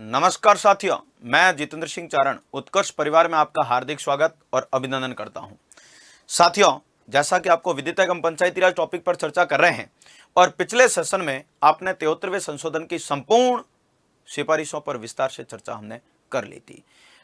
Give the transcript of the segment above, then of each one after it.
नमस्कार साथियों, मैं जितेंद्र सिंह चारण उत्कर्ष परिवार में आपका हार्दिक स्वागत और अभिनंदन करता हूं। साथियों, जैसा कि आपको विद्युत एवं पंचायती राज टॉपिक पर चर्चा कर रहे हैं और पिछले सेशन में आपने 73वें संशोधन की संपूर्ण सिफारिशों पर विस्तार से चर्चा हमने कर ली थी।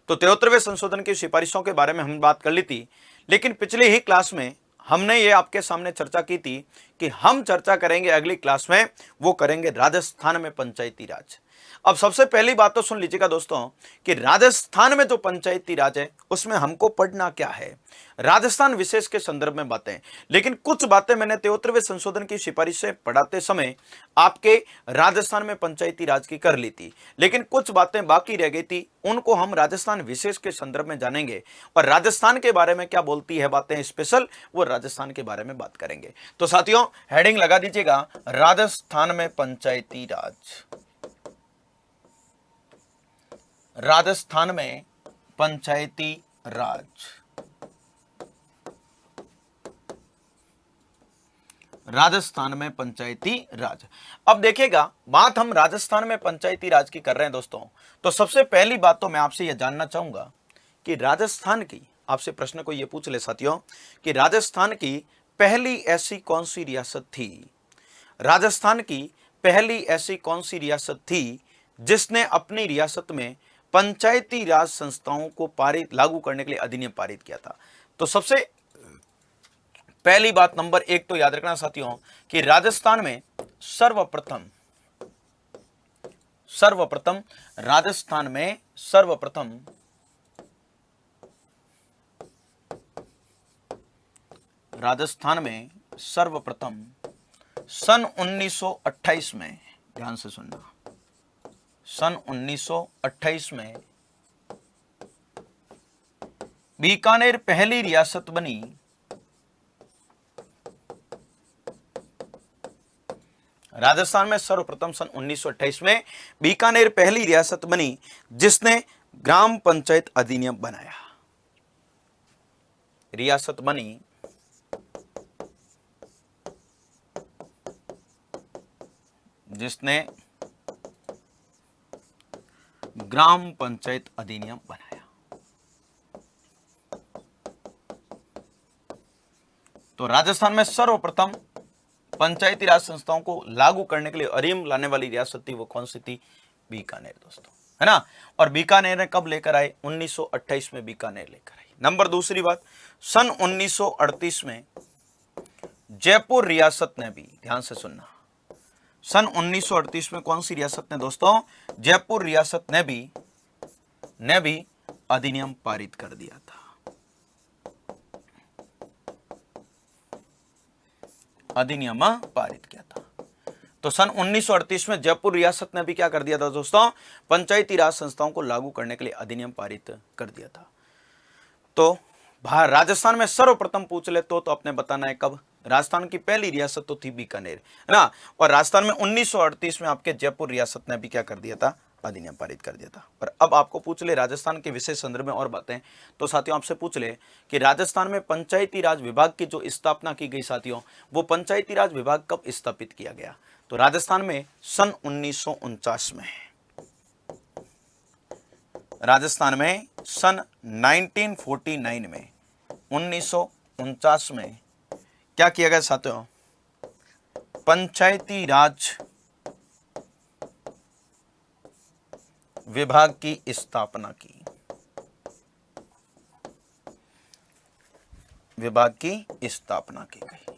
तो 73वें संशोधन की सिफारिशों के बारे में हमने बात कर ली थी, लेकिन पिछली ही क्लास में हमने ये आपके सामने चर्चा की थी कि हम चर्चा करेंगे अगली क्लास में, वो करेंगे राजस्थान में पंचायती राज। अब सबसे पहली बात तो सुन लीजिएगा दोस्तों कि राजस्थान में जो पंचायती राज है उसमें हमको पढ़ना क्या है, राजस्थान विशेष के संदर्भ में बातें। लेकिन कुछ बातें मैंने 73वें संशोधन की सिफारिश से पढ़ाते समय आपके राजस्थान में पंचायती राज की कर ली थी, लेकिन कुछ बातें बाकी रह गई थी, उनको हम राजस्थान विशेष के संदर्भ में जानेंगे और राजस्थान के बारे में क्या बोलती है बातें स्पेशल, वो राजस्थान के बारे में बात करेंगे। तो साथियों, हेडिंग लगा दीजिएगा, राजस्थान में पंचायती राज। राजस्थान में पंचायती राज। राजस्थान में पंचायती राज। अब देखिएगा, बात हम राजस्थान में पंचायती राज की कर रहे हैं दोस्तों, तो सबसे पहली बात तो मैं आपसे यह जानना चाहूंगा कि राजस्थान की, आपसे प्रश्न को यह पूछ ले साथियों कि राजस्थान की पहली ऐसी कौन सी रियासत थी, राजस्थान की पहली ऐसी कौन सी रियासत थी जिसने अपनी रियासत में पंचायती राज संस्थाओं को लागू करने के लिए अधिनियम पारित किया था। तो सबसे पहली बात नंबर 1 तो याद रखना साथियों कि राजस्थान में सर्वप्रथम राजस्थान में सर्वप्रथम सन 1928 में, ध्यान से सुनना, सन 1928 में बीकानेर पहली रियासत बनी। राजस्थान में सर्वप्रथम सन 1928 में बीकानेर पहली रियासत बनी जिसने ग्राम पंचायत अधिनियम बनाया। रियासत बनी जिसने ग्राम पंचायत अधिनियम बनाया। तो राजस्थान में सर्वप्रथम पंचायती राज संस्थाओं को लागू करने के लिए अधिनियम लाने वाली रियासत थी, वो कौन सी थी? बीकानेर दोस्तों, है ना। और बीकानेर ने कब लेकर आए? 1928 में बीकानेर लेकर आई। नंबर दूसरी बात, सन 1938 में जयपुर रियासत ने भी, ध्यान से सुनना, सन 1938 में कौन सी रियासत ने दोस्तों? जयपुर रियासत ने भी अधिनियम पारित कर दिया था। अधिनियम पारित किया था। तो सन 1938 में जयपुर रियासत ने भी क्या कर दिया था दोस्तों? पंचायती राज संस्थाओं को लागू करने के लिए अधिनियम पारित कर दिया था। तो राजस्थान में सर्वप्रथम पूछ ले तो अपने बताना है कब? राजस्थान की पहली रियासत तो थी बीकानेर, है ना। और राजस्थान में 1938 में आपके जयपुर रियासत ने भी क्या कर दिया था? अधिनियम पारित कर दिया था। और अब आपको पूछ ले राजस्थान के विशेष संदर्भ में और बातें, तो साथियों आपसे पूछ ले कि राजस्थान में पंचायती राज विभाग की जो स्थापना की गई साथियों, वो पंचायती राज विभाग कब स्थापित किया गया? तो राजस्थान में सन 1949 में। राजस्थान में सन 1949 में, 1949 में क्या किया गया साथियों? पंचायती राज विभाग की स्थापना की। विभाग की स्थापना की गई।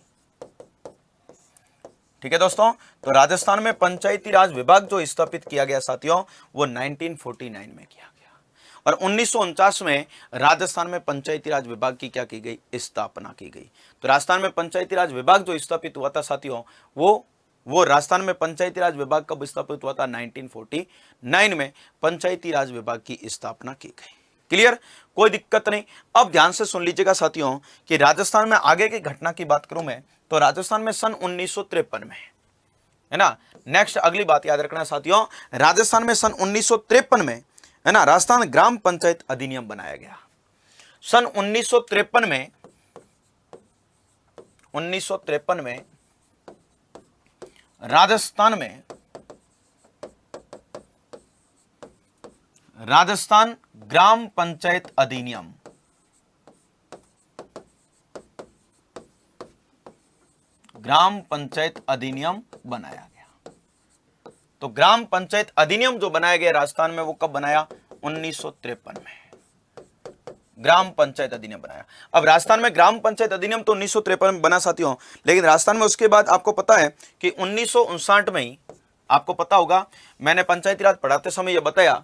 ठीक है दोस्तों, तो राजस्थान में पंचायती राज विभाग जो स्थापित किया गया साथियों, वो 1949 में किया गया। और 1949 में राजस्थान में पंचायती राज विभाग की क्या की गई? स्थापना की गई। तो राजस्थान में पंचायती राज विभाग जो स्थापित हुआ था साथियों, वो राजस्थान में पंचायती राज विभाग कब स्थापित हुआ था? 1949 में पंचायती राज विभाग की स्थापना की गई। क्लियर? कोई दिक्कत नहीं। अब ध्यान से सुन लीजिएगा साथियों कि राजस्थान में आगे की घटना की बात करूं मैं, तो राजस्थान में सन 1953 में, है ना। नेक्स्ट अगली बात याद रखना साथियों, राजस्थान में सन 1953 में, है ना, राजस्थान ग्राम पंचायत अधिनियम बनाया गया। सन 1953 में 1953 में राजस्थान में राजस्थान ग्राम पंचायत अधिनियम। ग्राम पंचायत अधिनियम बनाया गया। तो ग्राम पंचायत अधिनियम जो बनाया गया राजस्थान में, वो कब बनाया? 1953 में ग्राम पंचायत अधिनियम बनाया। अब राजस्थान में ग्राम पंचायत अधिनियम तो 1953 में बना साथियों, लेकिन राजस्थान में उसके बाद आपको पता है कि 1959 में ही, आपको पता होगा, मैंने पंचायती राज पढ़ाते समय यह बताया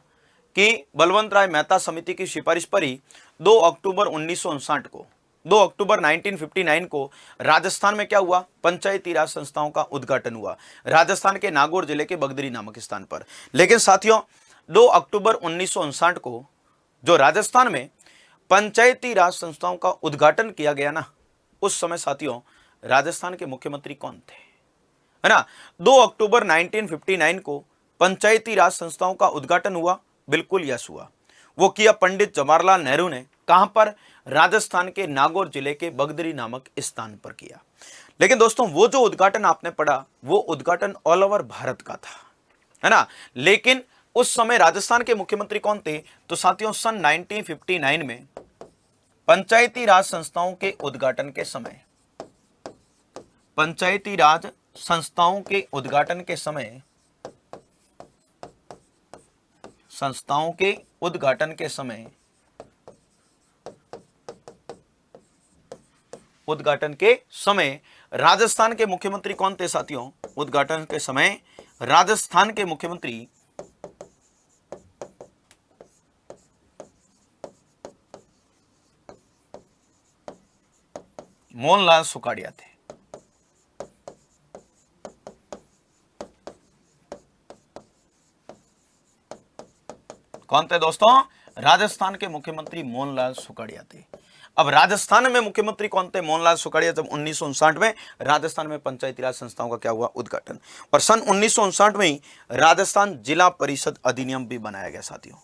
कि बलवंत राय मेहता समिति की सिफारिश पर ही 2 अक्टूबर 1959 को, 2 अक्टूबर 1959 को राजस्थान में क्या हुआ? पंचायती राज संस्थाओं का उद्घाटन हुआ, राजस्थान के नागौर जिले के बगदरी नामक स्थान पर। लेकिन साथियों 2 अक्टूबर 1959 को जो राजस्थान में पंचायती राज संस्थाओं का उद्घाटन किया गया ना, उस समय साथियों राजस्थान के मुख्यमंत्री कौन थे? है ना, 2 अक्टूबर 1959 को पंचायती राज संस्थाओं का उद्घाटन हुआ, बिल्कुल यस हुआ। वो किया पंडित जवाहरलाल नेहरू ने। कहां पर? राजस्थान के नागौर जिले के बगदरी नामक स्थान पर किया। लेकिन दोस्तों वो जो उद्घाटन आपने पढ़ा, वो उद्घाटन ऑल ओवर भारत का था, है ना। लेकिन उस समय राजस्थान के मुख्यमंत्री कौन थे? तो साथियों सन 1959 में पंचायती राज संस्थाओं के उद्घाटन के समय, पंचायती राज संस्थाओं के उद्घाटन के समय, संस्थाओं के उद्घाटन के समय, उद्घाटन के समय राजस्थान के मुख्यमंत्री कौन थे साथियों? उद्घाटन के समय राजस्थान के मुख्यमंत्री मोहनलाल सुखाड़िया थे। कौन थे दोस्तों? राजस्थान के मुख्यमंत्री मोहनलाल सुखाड़िया थे। अब राजस्थान में मुख्यमंत्री कौन थे? मोहनलाल सुखाड़िया। जब 1959 में राजस्थान में पंचायती राज संस्थाओं का क्या हुआ? उद्घाटन। और सन 1959 में ही राजस्थान जिला परिषद अधिनियम भी बनाया गया साथियों।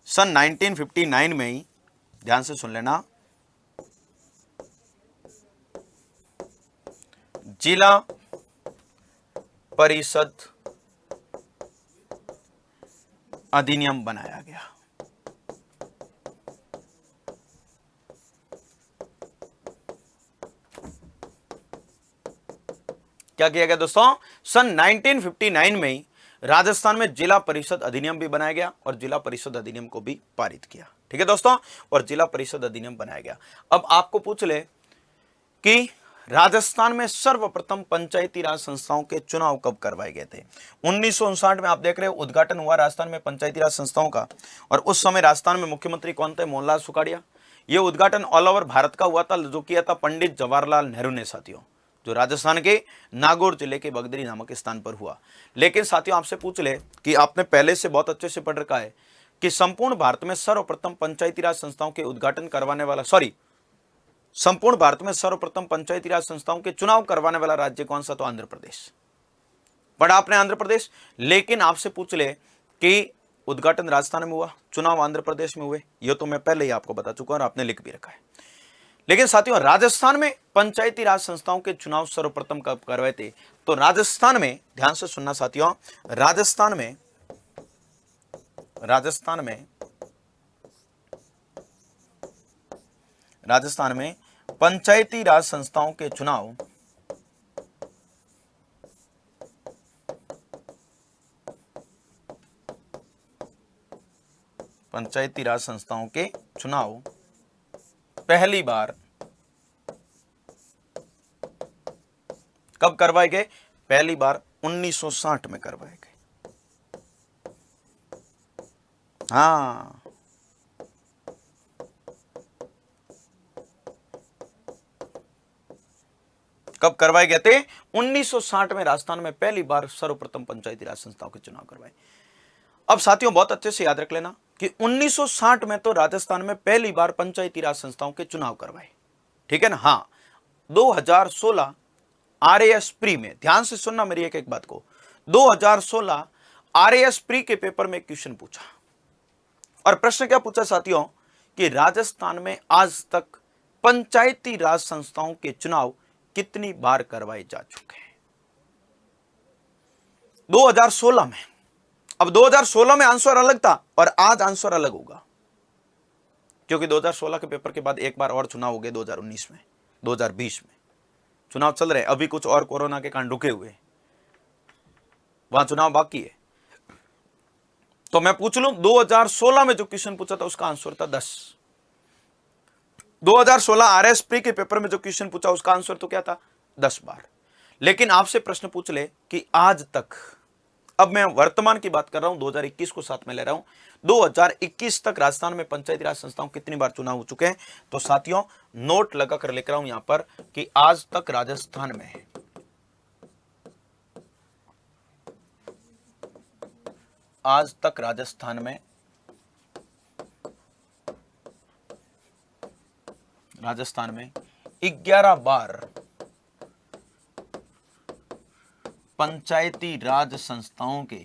सन 1959 में ही, ध्यान से सुन लेना, जिला परिषद अधिनियम बनाया गया। क्या किया गया दोस्तों? सन 1959 में ही राजस्थान में जिला परिषद अधिनियम भी बनाया गया और जिला परिषद अधिनियम को भी पारित किया। ठीक है दोस्तों, और जिला परिषद अधिनियम बनाया गया। अब आपको पूछ ले कि राजस्थान में सर्वप्रथम पंचायती राज संस्थाओं के चुनाव कब करवाए गए थे? 1959 में आप देख रहे हो उद्घाटन हुआ राजस्थान में पंचायती राज संस्थाओं का, और उस समय राजस्थान में मुख्यमंत्री कौन थे? मोहनलाल सुखाड़िया। यह उद्घाटन ऑल ओवर भारत का हुआ था, जो किया था पंडित जवाहरलाल नेहरू ने साथियों, जो राजस्थान के नागौर जिले के बगदरी नामक स्थान पर हुआ। लेकिन साथियों आपसे पूछ ले कि आपने पहले से बहुत अच्छे से पढ़ रखा है कि संपूर्ण भारत में सर्वप्रथम पंचायती राज संस्थाओं के उद्घाटन करवाने वाला, संपूर्ण भारत में सर्वप्रथम पंचायती राज संस्थाओं के चुनाव करवाने वाला राज्य कौन सा? तो आंध्र प्रदेश। पढ़ा आपने आंध्र प्रदेश। लेकिन आपसे पूछ ले कि उद्घाटन राजस्थान में हुआ, चुनाव आंध्र प्रदेश में हुए, ये तो मैं पहले ही आपको बता चुका हूं और आपने लिख भी रखा है। लेकिन साथियों राजस्थान में पंचायती राज संस्थाओं के चुनाव सर्वप्रथम कब करवाए थे? तो राजस्थान में, ध्यान से सुनना साथियों, राजस्थान में पंचायती राज संस्थाओं के चुनाव पहली बार कब करवाए गए? पहली बार 1960 में करवाए गए। हाँ, कब करवाए गए थे? 1960 में राजस्थान में पहली बार सर्वप्रथम पंचायती राज संस्थाओं के चुनाव करवाए। अब साथियों बहुत अच्छे से याद रख लेना कि 1960 में तो राजस्थान में पहली बार पंचायती राज संस्थाओं के चुनाव करवाए, ठीक है ना। हाँ, 2016 आरएएस प्री में, ध्यान से सुनना मेरी एक एक बात को, 2016 आरएएस प्री के पेपर में क्वेश्चन पूछा, और प्रश्न क्या पूछा साथियों कि राजस्थान में आज तक पंचायती राज संस्थाओं के चुनाव कितनी बार करवाए जा चुके हैं? 2016 में अब 2016 में आंसर अलग था और आज आंसर अलग होगा, क्योंकि 2016 के पेपर के बाद एक बार और चुनाव हो गए 2019 में, 2020 में चुनाव चल रहे हैं, अभी कुछ और कोरोना के कारण रुके हुए, वहां चुनाव बाकी है। तो मैं पूछ लूं 2016 में जो क्वेश्चन पूछा था उसका आंसर था 10। 2016 आरएस प्री के पेपर में जो क्वेश्चन पूछा उसका आंसर तो क्या था 10 बार। लेकिन आपसे प्रश्न पूछ ले कि आज तक, अब मैं वर्तमान की बात कर रहा हूं, 2021 को साथ में ले रहा हूं, 2021 तक राजस्थान में पंचायती राज संस्थाओं कितनी बार चुनाव हो चुके हैं। तो साथियों नोट लगा कर लेकर आऊं यहां पर कि आज तक राजस्थान में राजस्थान में 11 बार पंचायती राज संस्थाओं के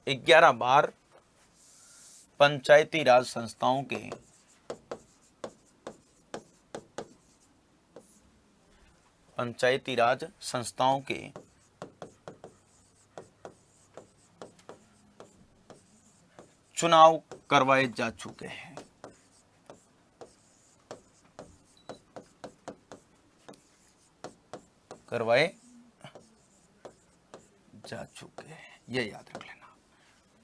11 बार पंचायती राज संस्थाओं के चुनाव करवाए जा चुके हैं। ये याद रख लेना,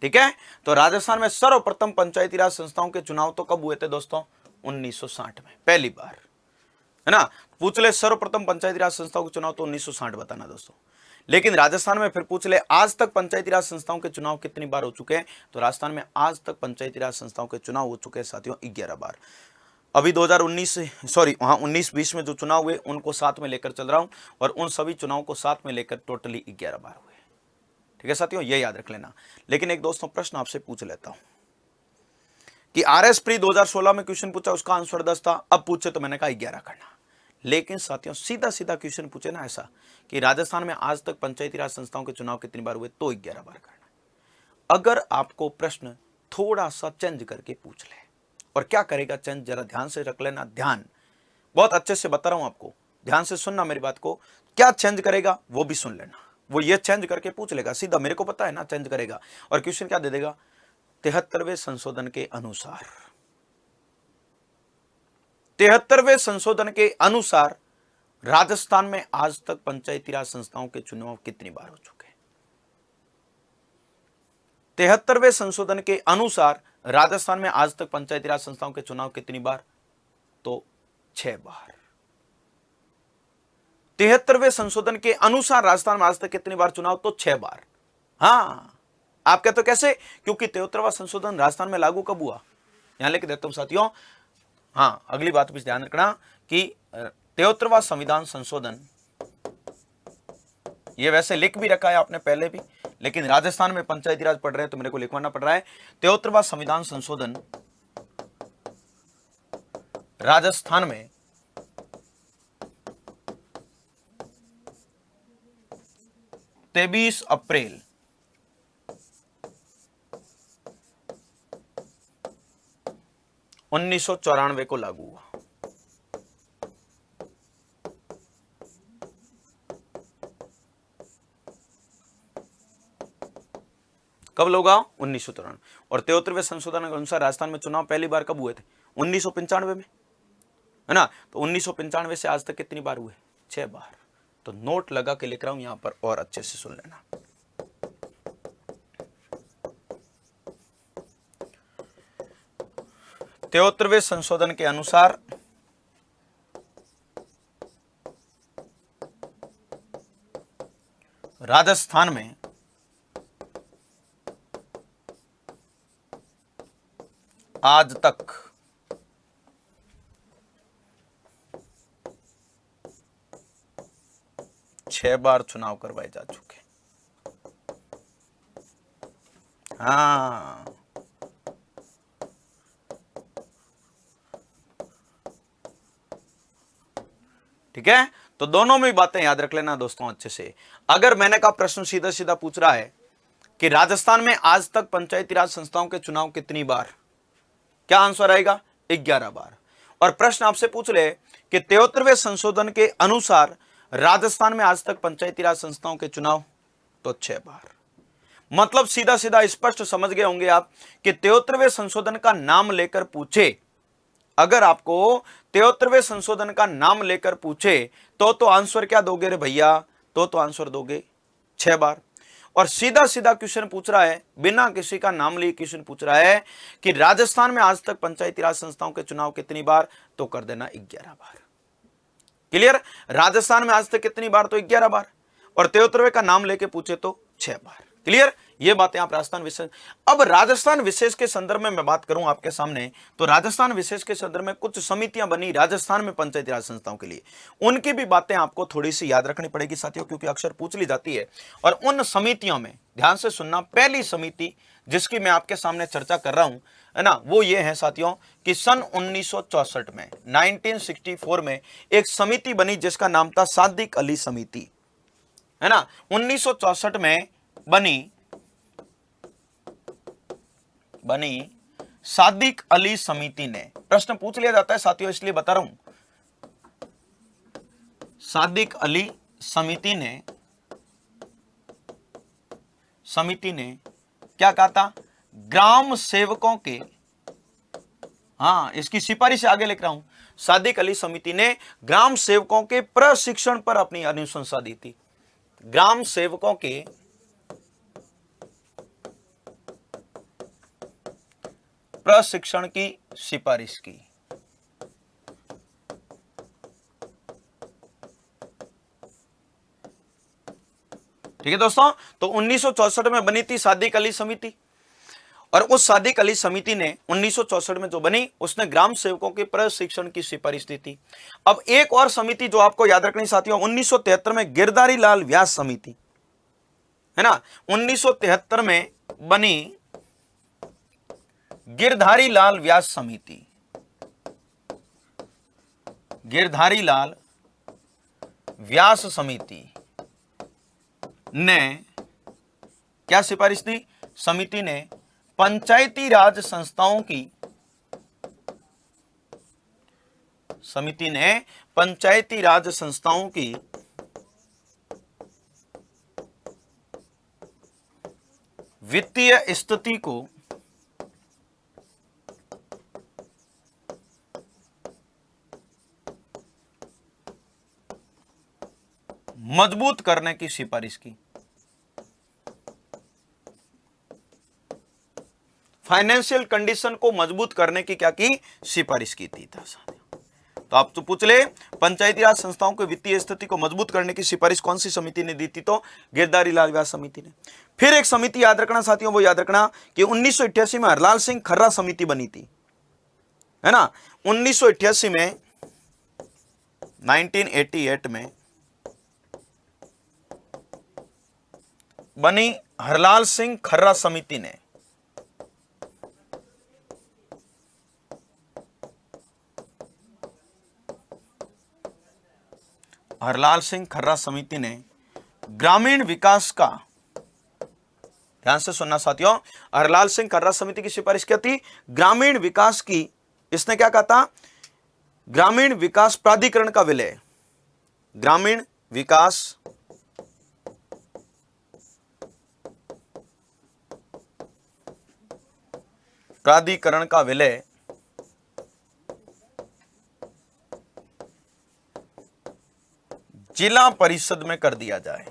ठीक है। तो राजस्थान में सर्वप्रथम पंचायती राज संस्थाओं के चुनाव तो कब हुए थे दोस्तों 1960 में, पहली बार, है ना। पूछ ले सर्वप्रथम पंचायती राज संस्थाओं के चुनाव तो 1960 बताना दोस्तों। लेकिन राजस्थान में फिर पूछ ले आज तक पंचायती राज संस्थाओं के चुनाव कितनी बार हो चुके हैं। तो राजस्थान में आज तक पंचायती राज संस्थाओं के चुनाव हो चुके हैं साथियों 11 बार। अभी 19-20 में जो चुनाव हुए उनको साथ में लेकर चल रहा हूं और उन सभी चुनाव को साथ में लेकर टोटली 11 बार हुए, ठीक है साथियों, ये याद रख लेना। लेकिन एक दोस्तों प्रश्न आपसे पूछ लेता हूं कि आरएस प्री 2016 में क्वेश्चन पूछा उसका आंसर 10 था, अब पूछे तो मैंने कहा 11 करना। लेकिन साथियों सीधा सीधा क्वेश्चन पूछे ना ऐसा कि राजस्थान में आज तक पंचायती राज संस्थाओं के चुनाव कितनी बार हुए तो 11 बार करना। अगर आपको प्रश्न थोड़ा सा चेंज करके पूछ ले, और क्या करेगा चेंज जरा ध्यान से रख लेना, ध्यान बहुत अच्छे से बता रहा हूं आपको, ध्यान से सुनना मेरी बात को। क्या चेंज करेगा वो भी सुन लेना, वो ये चेंज करके पूछ लेगा सीधा, मेरे को पता है ना चेंज करेगा। और क्वेश्चन क्या दे देगा 73वें संशोधन के अनुसार, 73वें संशोधन के अनुसार राजस्थान में आज तक पंचायती राज संस्थाओं के चुनाव कितनी बार हो चुके हैं। 73वें संशोधन के अनुसार राजस्थान में आज तक पंचायती राज संस्थाओं के चुनाव कितनी बार, तो 6 बार। 73वें संशोधन के अनुसार राजस्थान में आज तक कितनी बार चुनाव, तो 6 बार। हाँ आप कहते हो कैसे, क्योंकि 73वां संशोधन राजस्थान में लागू कब हुआ, यहां लेके देता हूं साथियों। हाँ अगली बात भी ध्यान रखना कि 73वां संविधान संशोधन, ये वैसे लिख भी रखा है आपने पहले भी, लेकिन राजस्थान में पंचायती राज पढ़ रहे हैं तो मेरे को लिखवाना पड़ रहा है। 73वां संविधान संशोधन राजस्थान में 23 अप्रैल 1994 को लागू हुआ। कब लगा 1994। और 73वें संशोधन के अनुसार राजस्थान में चुनाव पहली बार कब हुए थे 1995 में, है ना। तो 1995 से आज तक कितनी बार हुए 6 बार। तो नोट लगा के लिख रहा हूं यहां पर और अच्छे से सुन लेना। तेहत्तरवें संशोधन के अनुसार राजस्थान में आज तक छह बार चुनाव करवाए जा चुके। हाँ ठीक है, तो दोनों में बातें याद रख लेना दोस्तों अच्छे से। अगर मैंने कहा प्रश्न सीधा सीधा पूछ रहा है कि राजस्थान में आज तक पंचायती राज संस्थाओं के चुनाव कितनी बार, क्या आंसर आएगा 11 बार। और प्रश्न आपसे पूछ ले कि 73वें संशोधन के अनुसार राजस्थान में आज तक पंचायती राज संस्थाओं के चुनाव, तो 6 बार। मतलब सीधा सीधा स्पष्ट समझ गए होंगे आप कि 73वें संशोधन का नाम लेकर पूछे, अगर आपको 73वें संशोधन का नाम लेकर पूछे तो आंसर क्या दोगे रे भैया, तो आंसर दोगे 6 बार। और सीधा सीधा क्वेश्चन पूछ रहा है, बिना किसी का नाम लिए क्वेश्चन पूछ रहा है कि राजस्थान में आज तक पंचायती राज संस्थाओं के चुनाव कितनी बार, तो कर देना 11 बार। क्लियर? राजस्थान में आज तक कितनी बार, तो 11 बार, और 73वें का नाम लेके पूछे तो 6 बार। क्लियर? ये बातें आप राजस्थान विशेष। अब राजस्थान विशेष के संदर्भ में मैं बात करूं आपके सामने, तो राजस्थान विशेष के संदर्भ में कुछ समितियां बनी राजस्थान में पंचायती राज संस्थाओं के लिए, उनकी भी बातें आपको थोड़ी सी याद रखनी पड़ेगी साथियों, क्योंकि अक्सर पूछ ली जाती है। और उन समितियों में ध्यान से सुनना, पहली समिति जिसकी मैं आपके सामने चर्चा कर रहा हूं, है ना, वो ये है साथियों कि सन 1964 में 1964 में एक समिति बनी जिसका नाम था सादिक अली समिति, है ना। 1964 में बनी सादिक अली समिति ने, प्रश्न पूछ लिया जाता है साथियों इसलिए बता रहा हूं, सादिक अली समिति ने क्या कहा था, ग्राम सेवकों के, हां इसकी सिफारिश से आगे लिख रहा हूं, सादिक अली समिति ने ग्राम सेवकों के प्रशिक्षण पर अपनी अनुशंसा दी थी। ग्राम सेवकों के प्रशिक्षण की सिफारिश की। ठीक है दोस्तों, तो 1964 में बनी थी सादिक अली समिति, और उस सादिक अली समिति ने 1964 में जो बनी उसने ग्राम सेवकों के प्रशिक्षण की सिफारिश दी थी। अब एक और समिति जो आपको याद रखनी साथियों, 1973 में गिरधारी लाल व्यास समिति, है ना, 1973 में बनी गिरधारी लाल व्यास समिति। गिरधारी लाल व्यास समिति ने क्या सिफारिश दी, समिति ने पंचायती राज संस्थाओं की, समिति ने पंचायती राज संस्थाओं की वित्तीय स्थिति को मजबूत करने की सिफारिश की। फाइनेंशियल कंडीशन को मजबूत करने की क्या की, सिफारिश की थी। तो आप तो पूछ ले, पंचायती राज संस्थाओं के वित्तीय स्थिति को मजबूत करने की सिफारिश कौन सी समिति ने दी थी, तो गिरधारी लाल व्यास समिति ने। फिर एक समिति याद रखना साथियों, वो याद रखना कि 1988 में हरलाल सिंह खर्रा समिति बनी थी, है ना। 1988 में 1988 में बनी हरलाल सिंह खर्रा समिति ने हरलाल सिंह खर्रा समिति ने ग्रामीण विकास का, ध्यान से सुनना साथियों, हरलाल सिंह खर्रा समिति की सिफारिश क्या थी, ग्रामीण विकास की। इसने क्या कहा था, ग्रामीण विकास प्राधिकरण का विलय, ग्रामीण विकास प्राधिकरण का विलय जिला परिषद में कर दिया जाए।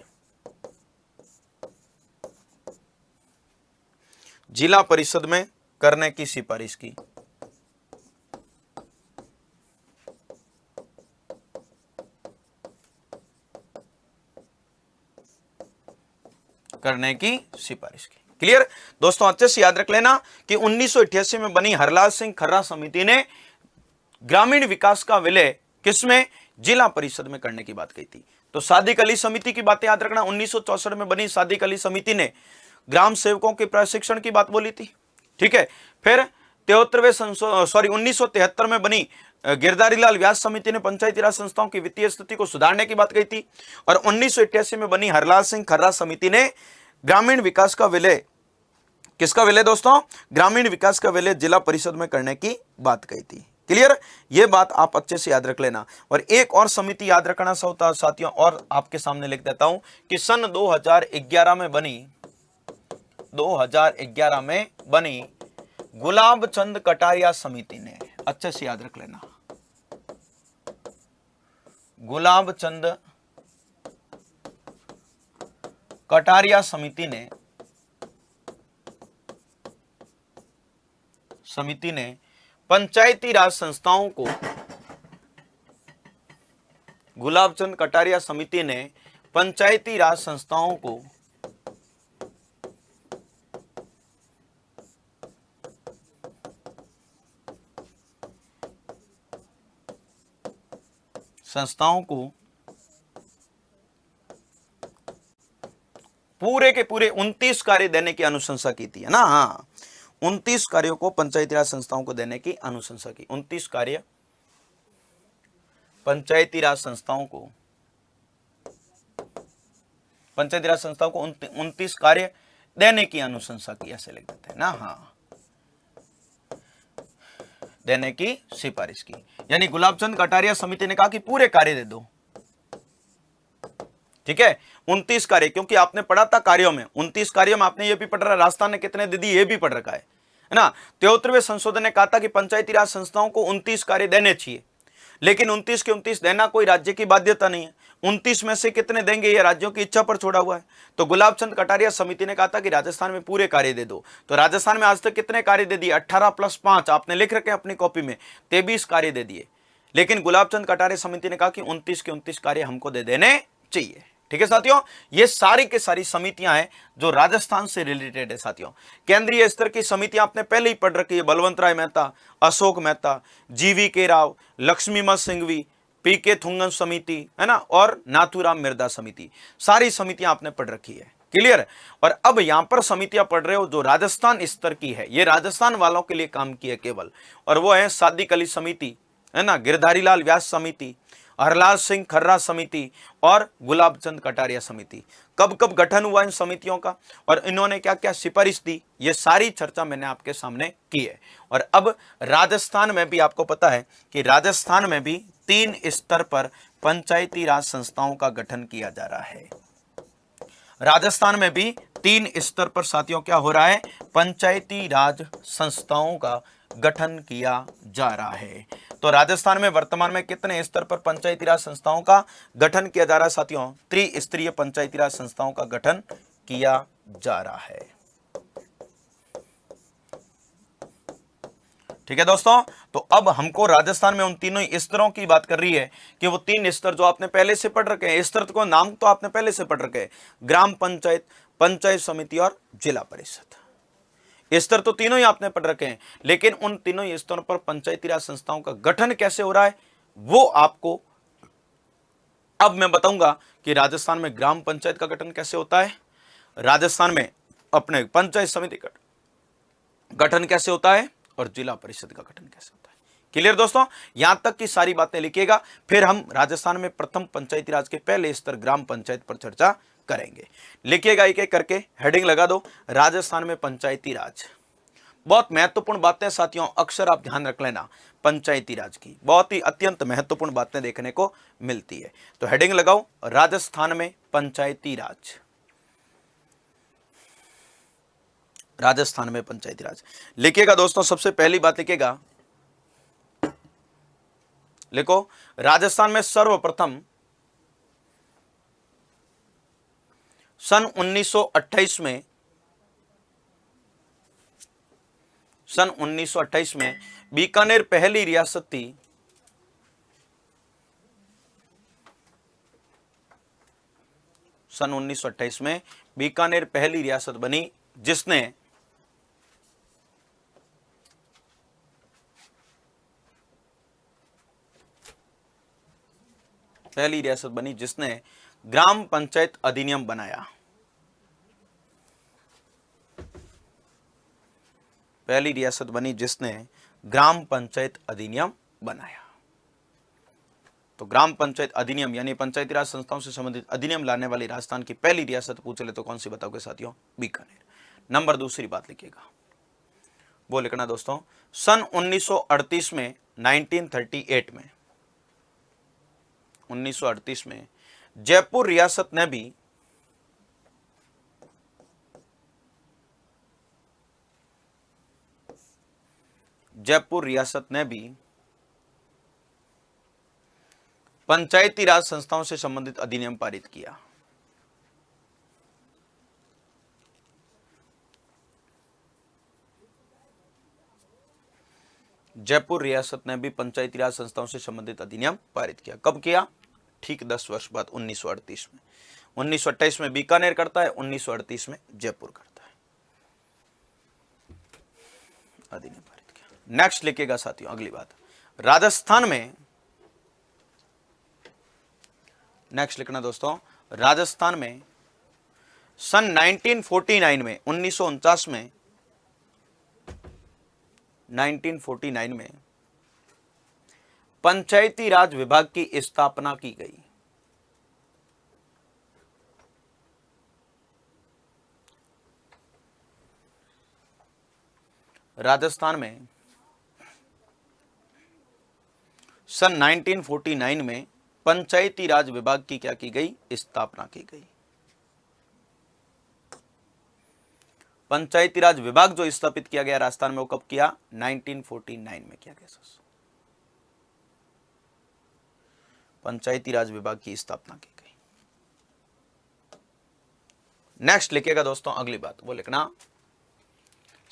जिला परिषद में करने की सिफारिश की। करने की सिफारिश की। क्लियर दोस्तों, अच्छे से याद रख लेना कि 1988 में बनी हरलाल सिंह खर्रा समिति ने ग्रामीण विकास का विलय किसमें, जिला परिषद में करने की बात कही थी। तो सादिक अली समिति की बातें याद रखना, 1964 में बनी सादिक अली समिति ने ग्राम सेवकों के प्रशिक्षण की बात बोली थी। ठीक है, फिर 1973 में बनी गिरधारी लाल व्यास समिति ने पंचायती राज संस्थाओं की वित्तीय स्थिति को सुधारने की बात कही थी। और 1988 में बनी हरलाल सिंह खर्रा समिति ने ग्रामीण विकास का विलय, किसका विलय दोस्तों, ग्रामीण विकास का विलय जिला परिषद में करने की बात कही थी। क्लियर, ये बात आप अच्छे से याद रख लेना। और एक और समिति याद रखना साथियों, और आपके सामने लिख देता हूं कि सन 2011 में बनी 2011 में बनी गुलाब चंद कटारिया समिति ने, अच्छे से याद रख लेना, गुलाब चंद कटारिया समिति ने पंचायती राज संस्थाओं को, गुलाबचंद कटारिया समिति ने पंचायती राज संस्थाओं को पूरे के पूरे 29 कार्य देने की अनुशंसा की थी, है ना। हाँ, 29 कार्यों को पंचायती राज संस्थाओं को देने की अनुशंसा की। 29 कार्य पंचायती राज संस्थाओं को 29 कार्य देने की अनुशंसा की, ऐसे लिख देते हैं ना। हाँ, देने की सिफारिश की, यानी गुलाबचंद कटारिया समिति ने कहा कि पूरे कार्य दे दो, ठीक है। 29 कार्य, क्योंकि आपने पढ़ा था कार्यों में, 29 कार्यों में आपने ये भी पढ़ रहा, राजस्थान ने कितने दे दी ये भी पढ़ रखा है ना। 73वें संशोधन ने कहा था कि पंचायती राज संस्थाओं को 29 कार्य देने चाहिए, लेकिन 29 के 29 देना कोई राज्य की बाध्यता नहीं है। 29 में से कितने देंगे ये राज्यों की इच्छा पर छोड़ा हुआ है। तो गुलाबचंद कटारिया समिति ने कहा था कि राजस्थान में पूरे कार्य दे दो। तो राजस्थान में आज तक कितने कार्य दे दिए? 18 + 5 आपने लिख रखे हैं अपनी कॉपी में, 23 कार्य दे दिए। लेकिन गुलाबचंद कटारिया समिति ने कहा कि 29 के 29 कार्य हमको दे देने चाहिए। ठीक है साथियों, ये सारी के सारी समितियां हैं जो राजस्थान से रिलेटेड है। साथियों, केंद्रीय स्तर की समितियां आपने पहले ही पढ़ रखी है, बलवंत राय मेहता, अशोक मेहता, GV.K. राव, लक्ष्मीमत सिंघवी, PK थुंगन समिति, है ना, और नाथूराम मिर्दा समिति, सारी समितियां आपने पढ़ रखी है। क्लियर। और अब यहां पर समितियां पढ़ रहे हो जो राजस्थान स्तर की है, ये राजस्थान वालों के लिए काम की है केवल, और वो है सादिक अली समिति, है ना, गिरधारी लाल व्यास समिति, हरलाल सिंह खर्रा समिति और गुलाबचंद कटारिया समिति। कब कब गठन हुआ इन समितियों का और इन्होंने क्या क्या सिफारिश दी, ये सारी चर्चा मैंने आपके सामने की है। और अब राजस्थान में भी आपको पता है कि राजस्थान में भी 3 स्तर पर पंचायती राज संस्थाओं का गठन किया जा रहा है। राजस्थान में भी 3 स्तर पर साथियों क्या हो रहा है? पंचायती राज संस्थाओं का गठन किया जा रहा है। तो राजस्थान में वर्तमान में कितने स्तर पर पंचायती राज संस्थाओं का गठन किया जा रहा है साथियों? त्रिस्तरीय पंचायती राज संस्थाओं का गठन किया जा रहा है। ठीक है दोस्तों, तो अब हमको राजस्थान में उन तीनों स्तरों की बात कर रही है कि वो 3 स्तर जो आपने पहले से पढ़ रखे हैं, स्तर को नाम तो आपने पहले से पढ़ रखे हैं, ग्राम पंचायत, पंचायत समिति और जिला परिषद। स्तर तो तीनों ही आपने पढ़ रखे हैं, लेकिन उन तीनों स्तरों पर पंचायती राज संस्थाओं का गठन कैसे हो रहा है वो आपको अब मैं बताऊंगा कि राजस्थान में ग्राम पंचायत का गठन कैसे होता है, राजस्थान में अपने पंचायत समिति का गठन कैसे होता है और जिला परिषद का गठन कैसे होता है। क्लियर दोस्तों, यहां तक की सारी बातें लिखिएगा, फिर हम राजस्थान में प्रथम पंचायती राज के पहले स्तर ग्राम पंचायत पर चर्चा करेंगे। लिखिएगा एक एक करके, हेडिंग लगा दो, राजस्थान में पंचायती राज। बहुत महत्वपूर्ण बातें साथियों, अक्सर आप ध्यान रख लेना, पंचायती राज की बहुत ही अत्यंत महत्वपूर्ण बातें देखने को मिलती है। तो हेडिंग लगाओ, राजस्थान में पंचायती राज। राजस्थान में पंचायती राज लिखिएगा दोस्तों, सबसे पहली बात लिखिएगा, लिखो राजस्थान में सर्वप्रथम सन 1928 में बीकानेर पहली रियासत थी। सन 1928 में बीकानेर पहली रियासत बनी जिसने ग्राम पंचायत अधिनियम बनाया। पहली रियासत बनी जिसने ग्राम पंचायत अधिनियम बनाया। तो ग्राम पंचायत अधिनियम यानी पंचायती राज संस्थाओं से संबंधित अधिनियम लाने वाली राजस्थान की पहली रियासत पूछ ले तो कौन सी बताओगे साथियों? बीकानेर। नंबर दूसरी बात लिखिएगा, वो लिखना दोस्तों, सन 1938 में 1938 में जयपुर रियासत ने भी जयपुर रियासत ने भी पंचायती राज संस्थाओं से संबंधित अधिनियम पारित किया। जयपुर रियासत ने भी पंचायती राज संस्थाओं से संबंधित अधिनियम पारित किया। कब किया? ठीक 10 वर्ष बाद 1938 में। 1928 में बीकानेर करता है, 1938 में जयपुर करता है, अधिनियम पारित किया। नेक्स्ट लिखिएगा साथियों, अगली बात राजस्थान में, नेक्स्ट लिखना दोस्तों, राजस्थान में सन 1949 में 1949 में 1949 में पंचायती राज विभाग की स्थापना की गई। राजस्थान में सन 1949 में पंचायती राज विभाग की क्या की गई? स्थापना की गई। पंचायती राज विभाग जो स्थापित किया गया राजस्थान में, वो कब किया? 1949 में किया गया। पंचायती राज विभाग की स्थापना की गई। नेक्स्ट लिखिएगा दोस्तों, अगली बात वो लिखना,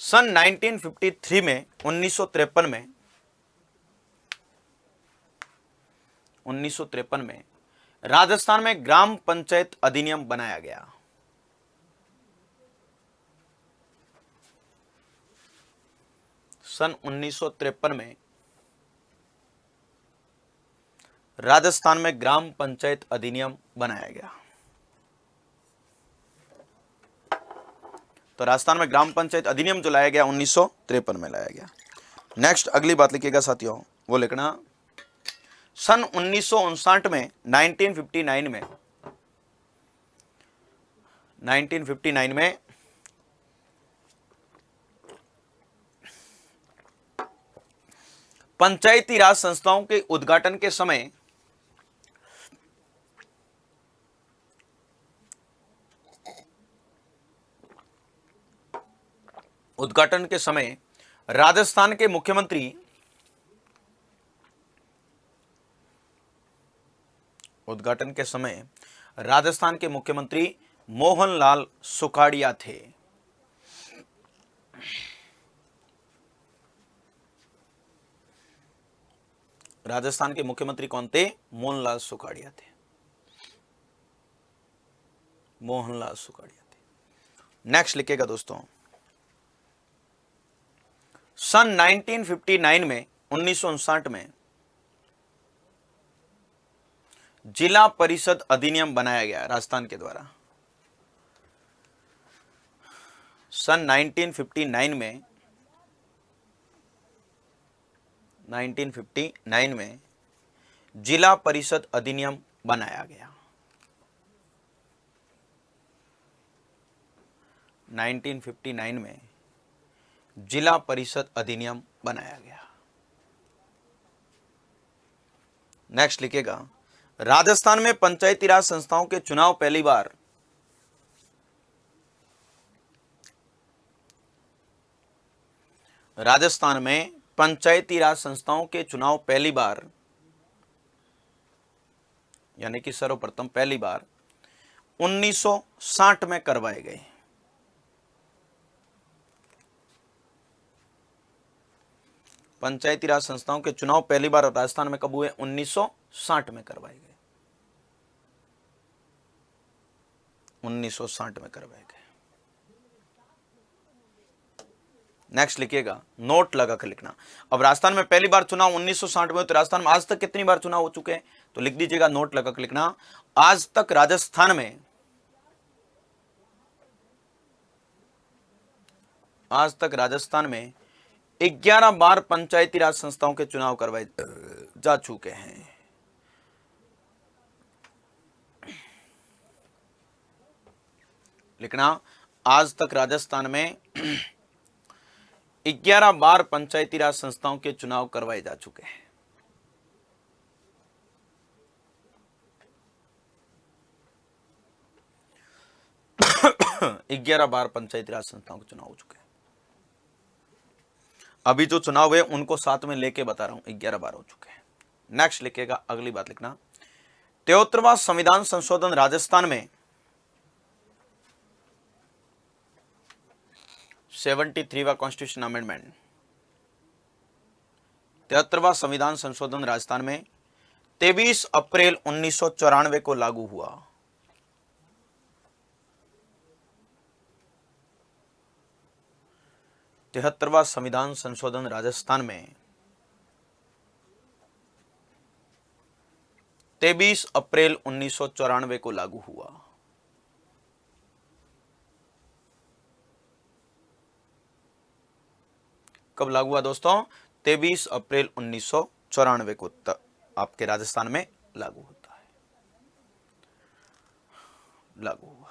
सन 1953 में 1953 में राजस्थान में ग्राम पंचायत अधिनियम बनाया गया। सन 1953 में राजस्थान में ग्राम पंचायत अधिनियम बनाया गया। तो राजस्थान में ग्राम पंचायत अधिनियम जो लाया गया 1953 में लाया गया। नेक्स्ट अगली बात लिखिएगा साथियों, वो लिखना, सन 1959 में 1959 में पंचायती राज संस्थाओं के उद्घाटन के समय राजस्थान के मुख्यमंत्री मोहनलाल सुखाड़िया थे। राजस्थान के मुख्यमंत्री कौन थे? मोहनलाल सुखाड़िया थे। मोहनलाल सुखाड़िया थे। नेक्स्ट लिखिएगा दोस्तों, सन 1959 में 1959 में जिला परिषद अधिनियम बनाया गया राजस्थान के द्वारा। सन 1959 में जिला परिषद अधिनियम बनाया गया। 1959 में जिला परिषद अधिनियम बनाया गया। नेक्स्ट लिखिएगा, राजस्थान में पंचायती राज संस्थाओं के चुनाव पहली बार राजस्थान में पंचायती राज संस्थाओं के चुनाव पहली बार यानी कि सर्वप्रथम पहली बार 1960 में करवाए गए। पंचायती राज संस्थाओं के चुनाव पहली बार राजस्थान में कब हुए? 1960 में करवाए गए। 1960 में करवाए गए। नेक्स्ट लिखिएगा, नोट लगा कर लिखना। अब राजस्थान में पहली बार चुनाव 1960 में, तो राजस्थान में आज तक कितनी बार चुनाव हो चुके हैं? तो लिख दीजिएगा, नोट लगा कर लिखना, आज तक राजस्थान में 11 बार पंचायती राज संस्थाओं के चुनाव करवाए जा चुके हैं। लिखना, आज तक राजस्थान में 11 बार पंचायती राज संस्थाओं के चुनाव करवाए जा चुके हैं। ग्यारह बार पंचायती राज संस्थाओं के चुनाव हो चुके हैं। अभी जो चुनाव हुए उनको साथ में लेके बता रहा हूं, 11 बार हो चुके हैं। नेक्स्ट लिखिएगा, अगली बात लिखना, 73वां संविधान संशोधन राजस्थान में 73वां कॉन्स्टिट्यूशन अमेंडमेंट, 73वां संविधान संशोधन राजस्थान में 23 अप्रैल 1994 को लागू हुआ। तिहत्तरवां संविधान संशोधन राजस्थान में 23 अप्रैल 1994 को लागू हुआ। कब लागू हुआ दोस्तों? 23 अप्रैल 1994 को आपके राजस्थान में लागू होता है, लागू हुआ।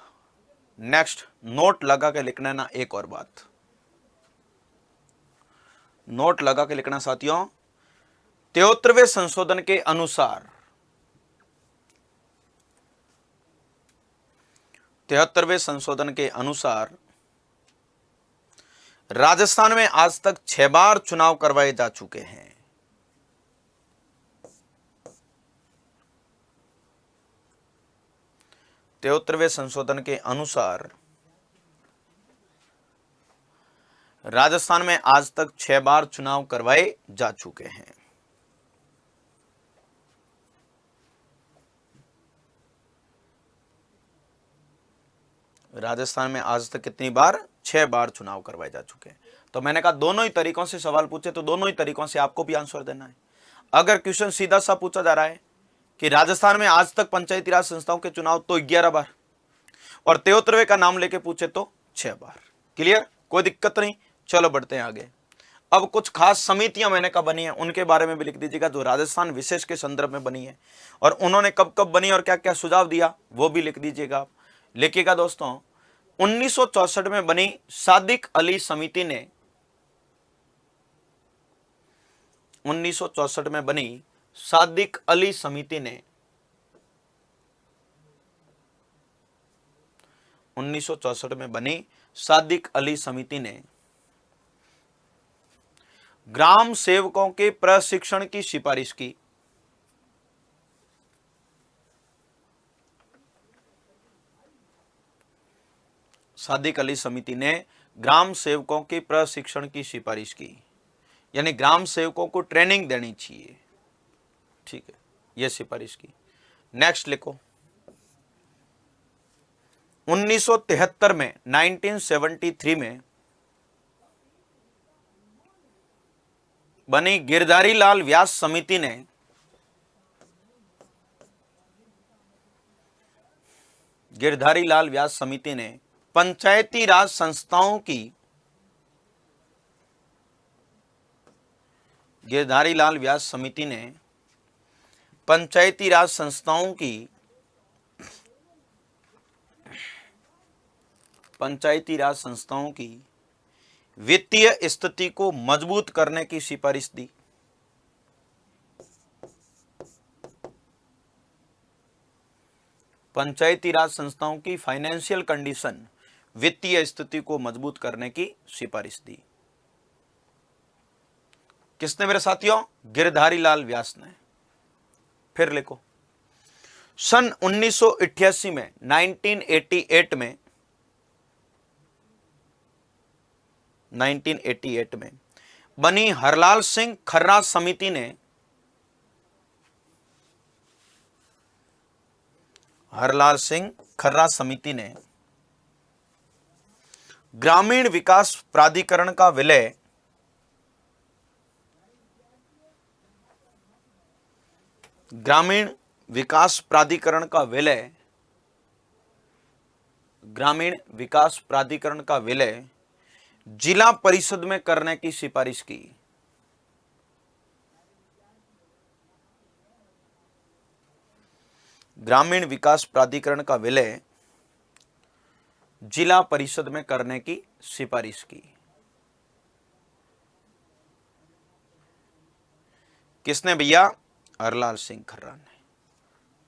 नेक्स्ट, नोट लगा के लिखना ना, एक और बात नोट लगा के लिखना साथियों, 73वें संशोधन के अनुसार 73वें संशोधन के अनुसार राजस्थान में आज तक 6 बार चुनाव करवाए जा चुके हैं। तिहत्तरवें संशोधन के अनुसार राजस्थान में आज तक 6 बार चुनाव करवाए जा चुके हैं। राजस्थान में आज तक कितनी बार? 6 बार चुनाव करवाए जा चुके हैं। तो मैंने कहा दोनों ही तरीकों से सवाल पूछे तो दोनों ही तरीकों से आपको भी आंसर देना है। अगर क्वेश्चन सीधा सा पूछा जा रहा है कि राजस्थान में आज तक पंचायती राज संस्थाओं के चुनाव तो 11 बार, और 73वें का नाम लेके पूछे तो 6 बार। क्लियर? कोई दिक्कत नहीं। चलो बढ़ते हैं आगे। अब कुछ खास समितियां मैंने कहा बनी है, उनके बारे में भी लिख दीजिएगा, जो राजस्थान विशेष के संदर्भ में बनी है, और उन्होंने कब कब बनी और क्या क्या सुझाव दिया वो भी लिख दीजिएगा। लिखिएगा दोस्तों, 1964 में बनी सादिक अली समिति ने 1964 में बनी सादिक अली समिति ने 1964 में बनी सादिक अली समिति ने ग्राम सेवकों के प्रशिक्षण की सिफारिश की। सादिक अली समिति ने ग्राम सेवकों के प्रशिक्षण की सिफारिश की, यानी ग्राम सेवकों को ट्रेनिंग देनी चाहिए। ठीक है, यह सिफारिश की। नेक्स्ट लिखो, 1973 में 1973 में बनी गिरधारी लाल व्यास समिति ने गिरधारी लाल व्यास समिति ने पंचायती राज संस्थाओं की गिरधारी लाल व्यास समिति ने पंचायती राज संस्थाओं की पंचायती राज संस्थाओं की वित्तीय स्थिति को मजबूत करने की सिफारिश दी। पंचायती राज संस्थाओं की फाइनेंशियल कंडीशन, वित्तीय स्थिति को मजबूत करने की सिफारिश दी। किसने मेरे साथियों? गिरधारी लाल व्यास ने। फिर लिखो, सन 1988 में 1988 में बनी हरलाल सिंह खर्रा समिति ने हरलाल सिंह खर्रा समिति ने ग्रामीण विकास प्राधिकरण का विलय ग्रामीण विकास प्राधिकरण का विलय जिला परिषद में करने की सिफारिश की। ग्रामीण विकास प्राधिकरण का विलय जिला परिषद में करने की सिफारिश की। किसने भैया? हरलाल सिंह खर्रा ने।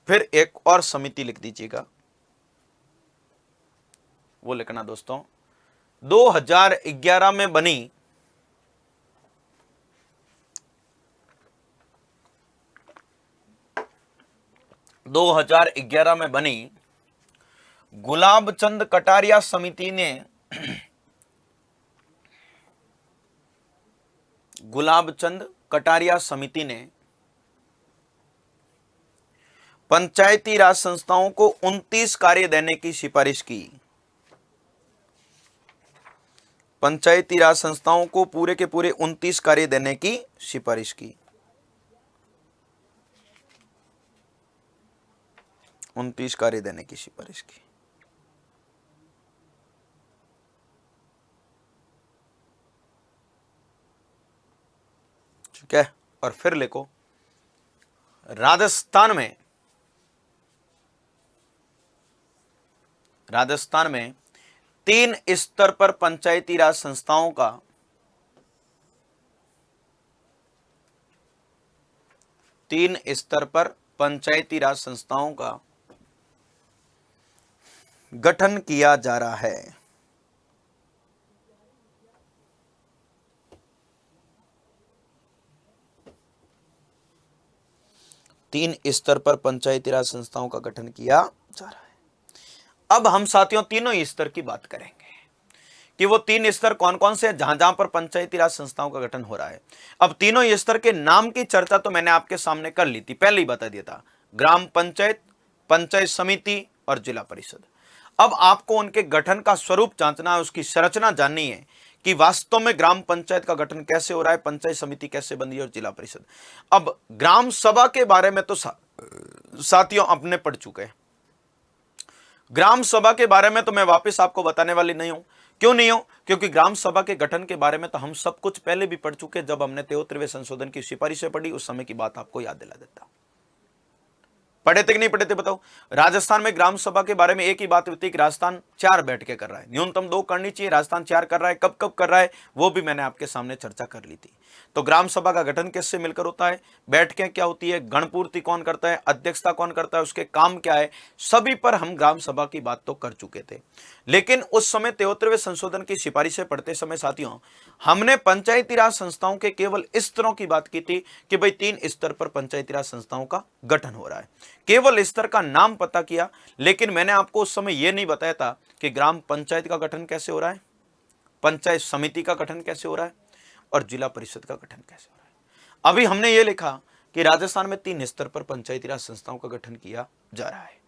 फिर एक और समिति लिख दीजिएगा, वो लिखना दोस्तों, 2011 में बनी 2011 में बनी गुलाबचंद कटारिया समिति ने गुलाबचंद कटारिया समिति ने पंचायती राज संस्थाओं को 29 कार्य देने की सिफारिश की। पंचायती राज संस्थाओं को पूरे के पूरे 29 कार्य देने की सिफारिश की। 29 कार्य देने की सिफारिश की। ठीक है, और फिर लिखो राजस्थान में 3 स्तर पर पंचायती राज संस्थाओं का गठन किया जा रहा है। 3 स्तर पर पंचायती राज संस्थाओं का गठन किया जा रहा है। अब हम साथियों तीनों स्तर की बात करेंगे कि वो 3 स्तर कौन कौन से हैं जहां जहां पर पंचायती राज संस्थाओं का गठन हो रहा है। अब तीनों स्तर के नाम की चर्चा तो मैंने आपके सामने कर ली थी, पहले ही बता दिया था, ग्राम पंचायत, पंचायत समिति और जिला परिषद। अब आपको उनके गठन का स्वरूप जांचना है, उसकी संरचना जाननी है कि वास्तव में ग्राम पंचायत का गठन कैसे हो रहा है, पंचायत समिति कैसे बनी और जिला परिषद। अब ग्राम सभा के बारे में तो साथियों अपने पढ़ चुके हैं। ग्राम सभा के बारे में तो मैं वापस आपको बताने वाली नहीं हूं। क्यों नहीं हूं? क्योंकि ग्राम सभा के गठन के बारे में तो हम सब कुछ पहले भी पढ़ चुके, जब हमने 73वें संशोधन की सिफारिशें पढ़ी, उस समय की बात आपको याद दिला देता। पढ़े थे कि नहीं पढ़े थे बताओ। राजस्थान में ग्राम सभा के बारे में एक ही बात होती है कि राजस्थान 4 बैठकें कर रहा है, न्यूनतम 2 करनी चाहिए, राजस्थान 4 कर रहा है। कब कब कर रहा है वो भी मैंने आपके सामने चर्चा कर ली थी। तो ग्राम सभा का गठन किससे मिलकर होता है, बैठकें क्या होती है, गणपूर्ति कौन करता है, अध्यक्षता कौन करता है, उसके काम क्या है, सभी पर हम ग्राम सभा की बात तो कर चुके थे। लेकिन उस समय 73वें संशोधन की सिफारिशें पढ़ते समय साथियों हमने पंचायती राज संस्थाओं के केवल स्तरों की बात की थी कि भाई 3 स्तर पर पंचायती राज संस्थाओं का गठन हो रहा है, केवल स्तर का नाम पता किया। लेकिन मैंने आपको उस समय यह नहीं बताया था कि ग्राम पंचायत का गठन कैसे हो रहा है, पंचायत समिति का गठन कैसे हो रहा है और जिला परिषद का गठन कैसे हो रहा है। अभी हमने ये लिखा कि राजस्थान में 3 स्तर पर पंचायती राज संस्थाओं का गठन किया जा रहा है।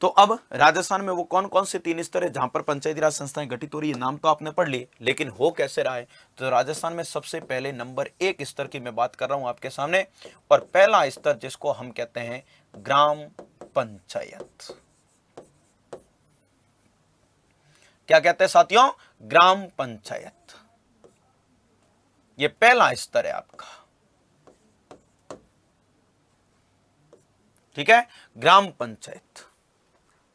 तो अब राजस्थान में वो कौन कौन से 3 स्तर है जहां पर पंचायती राज संस्थाएं गठित हो रही है, नाम तो आपने पढ़ लिए, लेकिन हो कैसे रहा है। तो राजस्थान में सबसे पहले नंबर 1 स्तर की मैं बात कर रहा हूं आपके सामने, और पहला स्तर जिसको हम कहते हैं ग्राम पंचायत। क्या कहते हैं साथियों, ग्राम पंचायत। ये पहला स्तर है आपका, ठीक है, ग्राम पंचायत।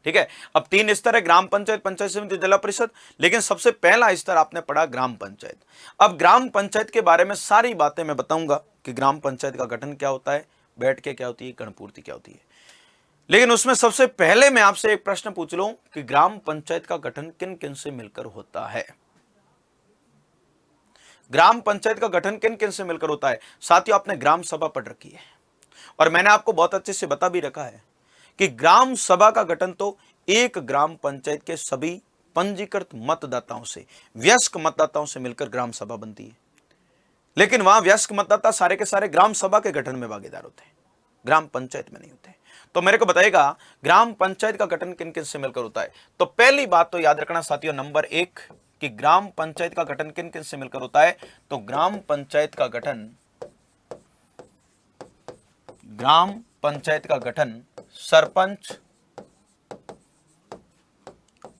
ठीक है, अब 3 स्तर है, ग्राम पंचायत, पंचायत समिति, जिला परिषद, लेकिन सबसे पहला स्तर आपने पढ़ा ग्राम पंचायत। अब ग्राम पंचायत के बारे में सारी बातें मैं बताऊंगा कि ग्राम पंचायत का गठन क्या होता है, बैठकें क्या होती है, गणपूर्ति क्या होती है। लेकिन उसमें सबसे पहले मैं आपसे एक प्रश्न पूछ लूं कि ग्राम पंचायत का गठन किन किन से मिलकर होता है। ग्राम पंचायत का गठन किन किन से मिलकर होता है। साथियों आपने ग्राम सभा पढ़ रखी है और मैंने आपको बहुत अच्छे से बता भी रखा है कि ग्राम सभा का गठन तो एक ग्राम पंचायत के सभी पंजीकृत मतदाताओं से, वयस्क मतदाताओं से मिलकर ग्राम सभा बनती है। लेकिन वहां वयस्क मतदाता सारे के सारे ग्राम सभा के गठन में भागीदार होते हैं, ग्राम पंचायत में नहीं होते। तो मेरे को बताइएगा ग्राम पंचायत का गठन किन किन से मिलकर होता है। तो पहली बात तो याद रखना साथियों, नंबर 1 कि ग्राम पंचायत का गठन किन किन से मिलकर होता है। तो ग्राम पंचायत का गठन सरपंच,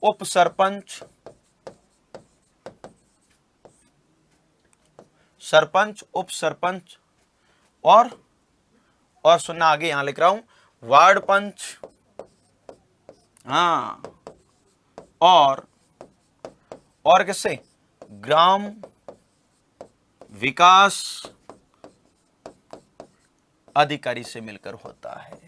उप सरपंच, सरपंच, उप सरपंच और सुनना आगे यहां लिख रहा हूं, वार्ड पंच, हाँ, और किससे, ग्राम विकास अधिकारी से मिलकर होता है।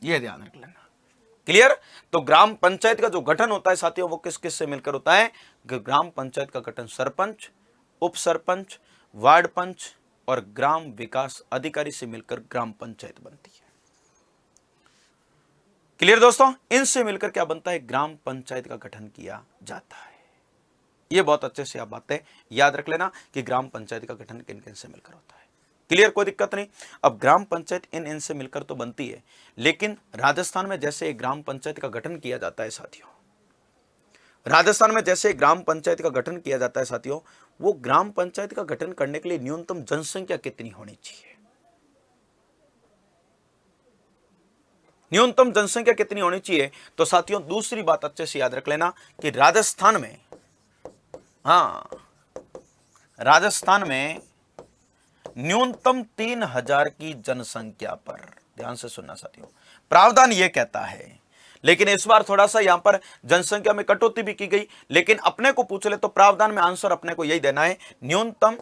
यह ध्यान रख लेना। क्लियर। तो ग्राम पंचायत का जो गठन होता है साथियों वो किस किस से मिलकर होता है? ग्राम पंचायत का गठन सरपंच, उप सरपंच, वार्ड पंच और ग्राम विकास अधिकारी से मिलकर ग्राम पंचायत बनती है। क्लियर दोस्तों, इनसे मिलकर क्या बनता है? ग्राम पंचायत का गठन किया जाता है। ये बहुत अच्छे से आप बातें याद रख लेना कि ग्राम पंचायत का गठन किन किन से मिलकर होता है। क्लियर, कोई दिक्कत नहीं। अब ग्राम पंचायत इन से मिलकर तो बनती है, लेकिन राजस्थान में जैसे ग्राम पंचायत का गठन किया जाता है साथियों, राजस्थान में जैसे ग्राम पंचायत का गठन किया जाता है साथियों, वो ग्राम पंचायत का गठन करने के लिए न्यूनतम जनसंख्या कितनी होनी चाहिए? न्यूनतम जनसंख्या कितनी होनी चाहिए? तो साथियों दूसरी बात अच्छे से याद रख लेना कि राजस्थान में, राजस्थान में न्यूनतम 3000 की जनसंख्या पर, ध्यान से सुनना साथियों, प्रावधान यह कहता है, लेकिन इस बार थोड़ा सा यहां पर जनसंख्या में कटौती भी की गई, लेकिन अपने को पूछ ले तो प्रावधान में आंसर अपने को यही देना है, न्यूनतम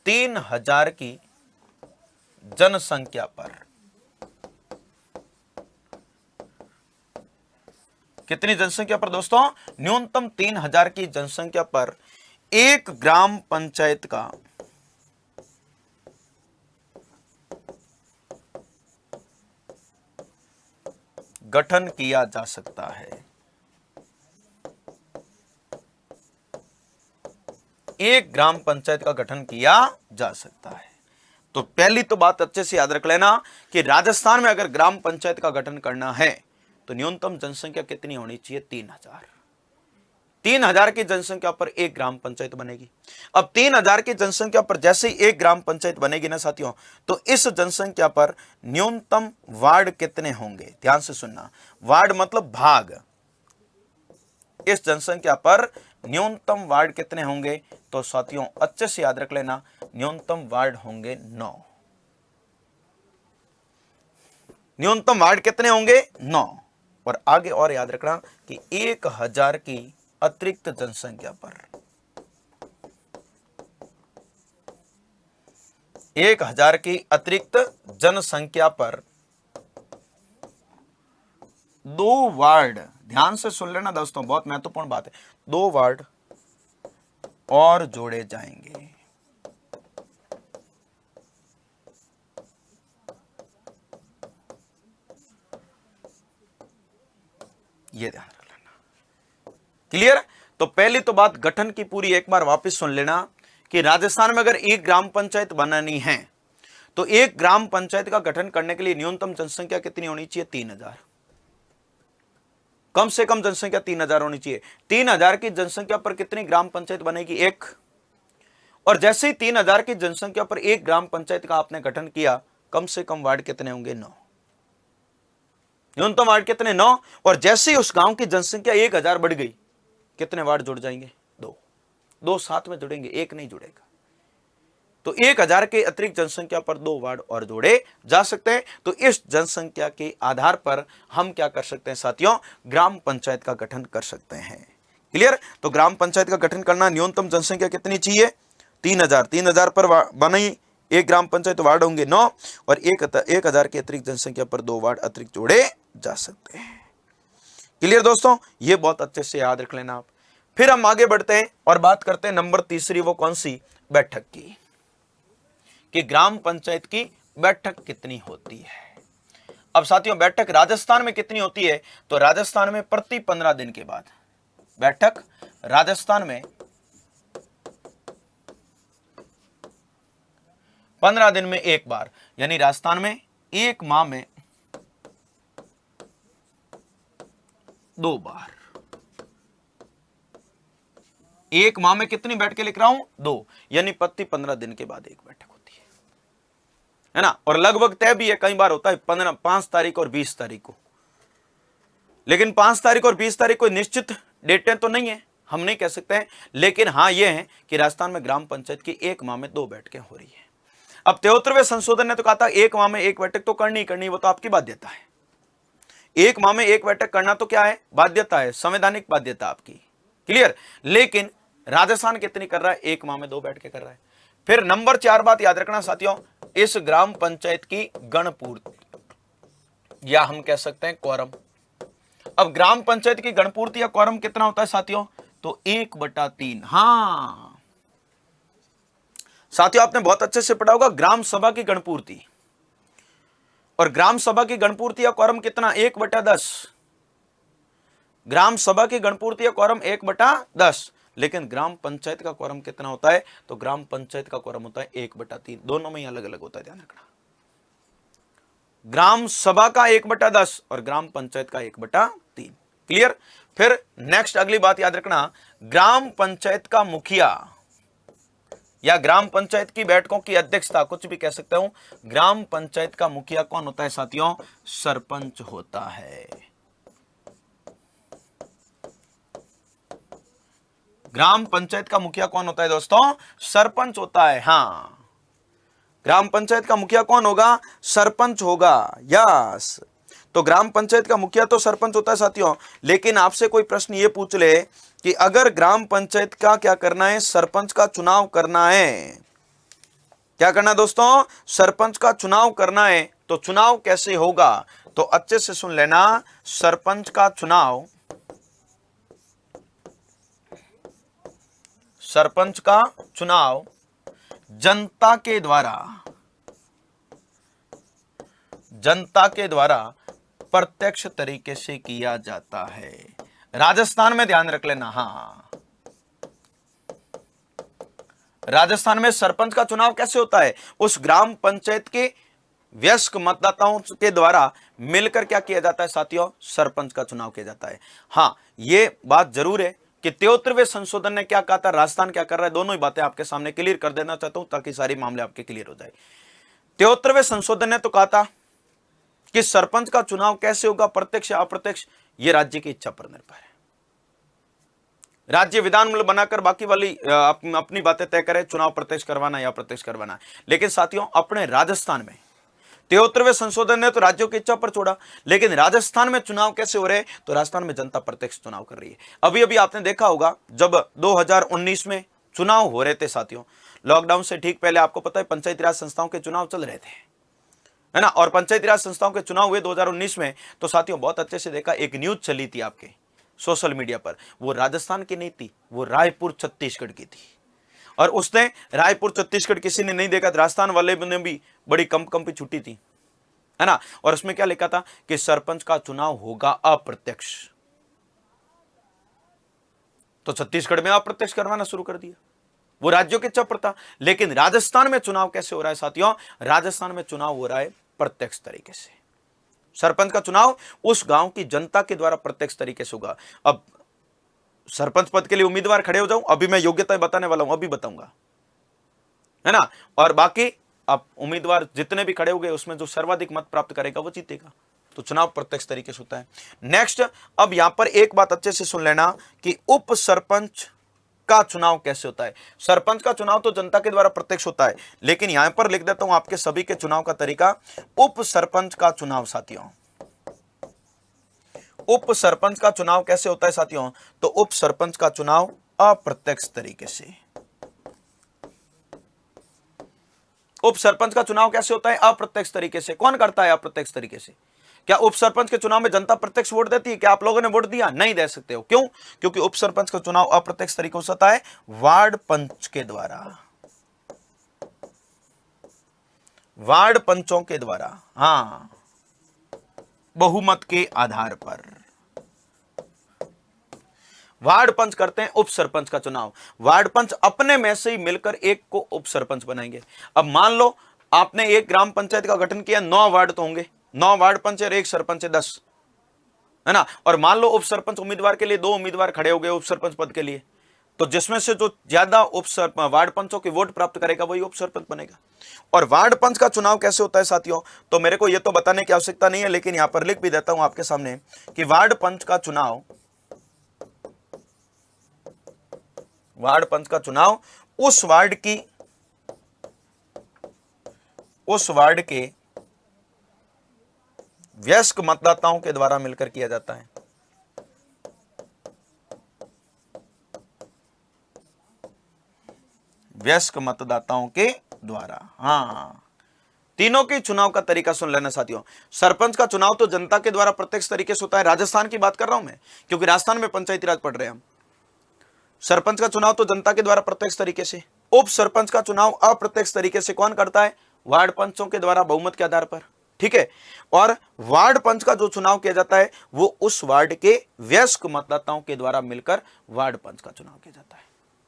3000 की जनसंख्या पर। कितनी जनसंख्या पर दोस्तों? न्यूनतम 3000 की जनसंख्या पर एक ग्राम पंचायत का गठन किया जा सकता है। एक ग्राम पंचायत का गठन किया जा सकता है। तो पहली तो बात अच्छे से याद रख लेना कि राजस्थान में अगर ग्राम पंचायत का गठन करना है तो न्यूनतम जनसंख्या कितनी होनी चाहिए? 3000। 3000 की जनसंख्या पर एक ग्राम पंचायत बनेगी। अब 3000 की जनसंख्या पर जैसे ही एक ग्राम पंचायत बनेगी ना साथियों, तो इस जनसंख्या पर न्यूनतम वार्ड कितने होंगे? ध्यान से सुनना, वार्ड मतलब भाग। इस जनसंख्या पर न्यूनतम वार्ड कितने होंगे? तो साथियों अच्छे से याद रख लेना, न्यूनतम वार्ड होंगे 9। न्यूनतम वार्ड कितने होंगे? 9। और आगे और याद रखना कि 1000 की अतिरिक्त जनसंख्या पर, 1000 की अतिरिक्त जनसंख्या पर 2 वार्ड, ध्यान से सुन लेना दोस्तों, बहुत महत्वपूर्ण बात है, 2 वार्ड और जोड़े जाएंगे। ये ध्यान रख लेना। क्लियर। तो पहली तो बात गठन की पूरी एक बार वापस सुन लेना कि राजस्थान में अगर एक ग्राम पंचायत बनानी है तो एक ग्राम पंचायत का गठन करने के लिए न्यूनतम जनसंख्या कितनी होनी चाहिए? 3000। कम से कम जनसंख्या 3000 होनी चाहिए। 3000 की जनसंख्या पर कितनी ग्राम पंचायत बनेगी? एक। और जैसे ही 3000 की जनसंख्या पर एक ग्राम पंचायत का आपने गठन किया, कम से कम वार्ड कितने होंगे? 9। न्यूनतम वार्ड कितने? 9। और जैसे ही उस गांव की जनसंख्या 1000 बढ़ गई, कितने वार्ड जुड़ जाएंगे? 2। 2 साथ में जुड़ेंगे, एक नहीं जुड़ेगा। तो 1000 के अतिरिक्त जनसंख्या पर 2 वार्ड और जोड़े जा सकते हैं। तो इस जनसंख्या के आधार पर हम क्या कर सकते हैं साथियों? ग्राम पंचायत का गठन कर सकते हैं। क्लियर। तो ग्राम पंचायत का गठन करना, न्यूनतम जनसंख्या कितनी चाहिए? 3000। 3000 पर बनी एक ग्राम पंचायत, वार्ड होंगे 9 और 1000 की अतिरिक्त जनसंख्या पर 2 वार्ड अतिरिक्त जोड़े जा सकते हैं। क्लियर दोस्तों, ये बहुत अच्छे से याद रख लेना आप। फिर हम आगे बढ़ते हैं और बात करते हैं नंबर तीसरी, वो कौन सी? बैठक की, कि ग्राम पंचायत की बैठक कितनी होती है। अब साथियों बैठक राजस्थान में कितनी होती है? तो राजस्थान में प्रति 15 दिन के बाद बैठक, राजस्थान में 15 दिन में एक बार, यानी राजस्थान में एक माह में 2 बार। एक माह में कितनी बैठकें लिख रहा हूं? 2, यानी प्रति 15 दिन के बाद एक बैठक होती है ना। और लगभग तय भी है, कई बार होता है 5 तारीख और 20 तारीख को, लेकिन 5 तारीख और 20 तारीख को निश्चित डेटें तो नहीं है, हम नहीं कह सकते हैं। लेकिन हाँ यह है कि राजस्थान में ग्राम पंचायत की एक माह में 2 बैठकें हो रही है। अब 73वें संशोधन ने तो कहा था एक माह में एक बैठक तो करनी ही करनी, वो तो आपकी बाध्यता है। एक माह में एक बैठक करना तो क्या है? बाध्यता है, संवैधानिक बाध्यता आपकी। क्लियर। लेकिन राजस्थान कितनी कर रहा है? एक माह में 2 बैठकें कर रहा है। फिर नंबर 4 बात याद रखना साथियों, इस ग्राम पंचायत की गणपूर्ति, या हम कह सकते हैं क्वोरम, अब ग्राम पंचायत की गणपूर्ति या क्वारम कितना होता है साथियों? तो 1/3। हाँ साथियों, आपने बहुत अच्छे से पढ़ा होगा ग्राम सभा की गणपूर्ति, और ग्राम सभा की गणपूर्ति या क्वारम कितना? 1/10। ग्राम सभा की गणपूर्ति या क्वारम 1/10, लेकिन ग्राम पंचायत का क्वारम कितना होता है? तो ग्राम पंचायत का क्वारम होता है 1/3। दोनों में अलग अलग होता है, ध्यान रखना। ग्राम सभा का 1/10 और ग्राम पंचायत का 1/3। क्लियर? फिर नेक्स्ट अगली बात याद रखना, ग्राम पंचायत का मुखिया या ग्राम पंचायत की बैठकों की अध्यक्षता, कुछ भी कह सकता हूं, ग्राम पंचायत का मुखिया कौन होता है साथियों? सरपंच होता है। ग्राम पंचायत का मुखिया कौन होता है दोस्तों? सरपंच होता है। हाँ, ग्राम पंचायत का मुखिया कौन होगा? सरपंच होगा। यस, तो ग्राम पंचायत का मुखिया तो सरपंच होता है साथियों, लेकिन आपसे कोई प्रश्न ये पूछ ले कि अगर ग्राम पंचायत का क्या करना है? सरपंच का चुनाव करना है। क्या करना है दोस्तों? सरपंच का चुनाव करना है। तो चुनाव कैसे होगा? तो अच्छे से सुन लेना, सरपंच का चुनाव, सरपंच का चुनाव जनता के द्वारा प्रत्यक्ष तरीके से किया जाता है। राजस्थान में ध्यान रख लेना। हाँ, राजस्थान में सरपंच का चुनाव कैसे होता है? उस ग्राम पंचायत के वयस्क मतदाताओं के द्वारा मिलकर क्या किया जाता है साथियों? सरपंच का चुनाव किया जाता है। हाँ, ये बात जरूर है कि 73वें संशोधन ने क्या कहा था, राजस्थान क्या कर रहा है, दोनों ही बातें आपके सामने क्लियर कर देना चाहता हूं ताकि सारी मामले आपके क्लियर हो जाए। 73वें संशोधन ने तो कहा था कि सरपंच का चुनाव कैसे होगा, प्रत्यक्ष या अप्रत्यक्ष, यह राज्य की इच्छा पर निर्भर है। राज्य विधानमंडल बनाकर बाकी वाली अपनी बातें तय करे, चुनाव प्रत्यक्ष करवाना या अप्रत्यक्ष करवाना। लेकिन साथियों, अपने राजस्थान में 73वें संशोधन ने तो राज्यों की इच्छा पर छोड़ा, लेकिन राजस्थान में चुनाव कैसे हो रहे? तो राजस्थान में जनता प्रत्यक्ष चुनाव कर रही है। अभी अभी आपने देखा होगा जब 2019 में चुनाव हो रहे थे साथियों, लॉकडाउन से ठीक पहले आपको पता है पंचायती राज संस्थाओं के चुनाव चल रहे थे, है ना। और पंचायती राज संस्थाओं के चुनाव हुए 2019 में, तो साथियों बहुत अच्छे से देखा, एक न्यूज चली थी आपके सोशल मीडिया पर, वो राजस्थान की नहीं थी, वो रायपुर छत्तीसगढ़ की थी। और उसने रायपुर छत्तीसगढ़ किसी ने नहीं देखा, राजस्थान वाले ने भी बड़ी कंपी छुट्टी थी, है ना। और उसमें क्या लिखा था कि सरपंच का चुनाव होगा अप्रत्यक्ष। तो छत्तीसगढ़ में अप्रत्यक्ष करवाना शुरू कर दिया, वो राज्यों की इच्छा पर था। लेकिन राजस्थान में चुनाव कैसे हो रहा है साथियों? राजस्थान में चुनाव हो रहा है प्रत्यक्ष तरीके से। सरपंच का चुनाव उस गांव की जनता के द्वारा प्रत्यक्ष तरीके से होगा। अब सरपंच पद के लिए उम्मीदवार खड़े हो जाऊं, अभी मैं योग्यताएं बताने वाला हूं, अभी बताऊंगा, है ना। और बाकी अब उम्मीदवार जितने भी खड़े हो गए उसमें जो सर्वाधिक मत प्राप्त करेगा वो जीतेगा। तो चुनाव प्रत्यक्ष तरीके से होता है। नेक्स्ट, अब यहां पर एक बात अच्छे से सुन लेना कि उप सरपंच का चुनाव कैसे होता है। सरपंच का चुनाव तो जनता के द्वारा प्रत्यक्ष होता है, लेकिन यहां पर लिख देता हूं आपके सभी के चुनाव का तरीका। उप सरपंच का चुनाव साथियों, उप सरपंच का चुनाव कैसे होता है साथियों? तो उप सरपंच का चुनाव अप्रत्यक्ष तरीके से। उप सरपंच का चुनाव कैसे होता है? अप्रत्यक्ष तरीके से। कौन करता है अप्रत्यक्ष तरीके से? क्या उप सरपंच के चुनाव में जनता प्रत्यक्ष वोट देती है? क्या आप लोगों ने वोट दिया? नहीं दे सकते हो। क्यों? क्योंकि उप सरपंच का चुनाव अप्रत्यक्ष तरीके से होता है वार्ड पंच के द्वारा, वार्ड पंचों के द्वारा। हां, बहुमत के आधार पर वार्ड पंच करते हैं उप सरपंच का चुनाव। वार्ड पंच अपने में से ही मिलकर एक को उप सरपंच बनाएंगे। अब मान लो आपने एक ग्राम पंचायत का गठन किया, 9 वार्ड तो होंगे, 9 वार्ड पंच और एक सरपंच है, 10, है ना। और मान लो उप सरपंच उम्मीदवार के लिए 2 उम्मीदवार खड़े हो गए उप सरपंच पद के लिए, तो जिसमें से जो ज्यादा वार्ड पंचों की वोट प्राप्त करेगा वही उप सरपंच बनेगा। और वार्ड पंच का चुनाव कैसे होता है साथियों? तो मेरे को यह तो बताने की आवश्यकता नहीं है, लेकिन यहां पर लिख भी देता हूं आपके सामने कि वार्ड पंच का चुनाव, वार्ड पंच का चुनाव उस वार्ड के वयस्क मतदाताओं के द्वारा मिलकर किया जाता है। वयस्क मतदाताओं के द्वारा। हां, तीनों के चुनाव का तरीका सुन लेना साथियों। सरपंच का चुनाव तो जनता के द्वारा प्रत्यक्ष तरीके से होता है, राजस्थान की बात कर रहा हूं मैं, क्योंकि राजस्थान में पंचायती राज पढ़ रहे हैं हम। सरपंच का चुनाव तो जनता के द्वारा प्रत्यक्ष तरीके से। उप सरपंच का चुनाव अप्रत्यक्ष तरीके से कौन करता है? वार्ड पंचों के द्वारा बहुमत के आधार पर, ठीक है। और वार्ड पंच का जो चुनाव किया जाता है वो उस वार्ड के वयस्क मतदाताओं के द्वारा मिलकर वार्ड पंच का चुनाव किया जाता है,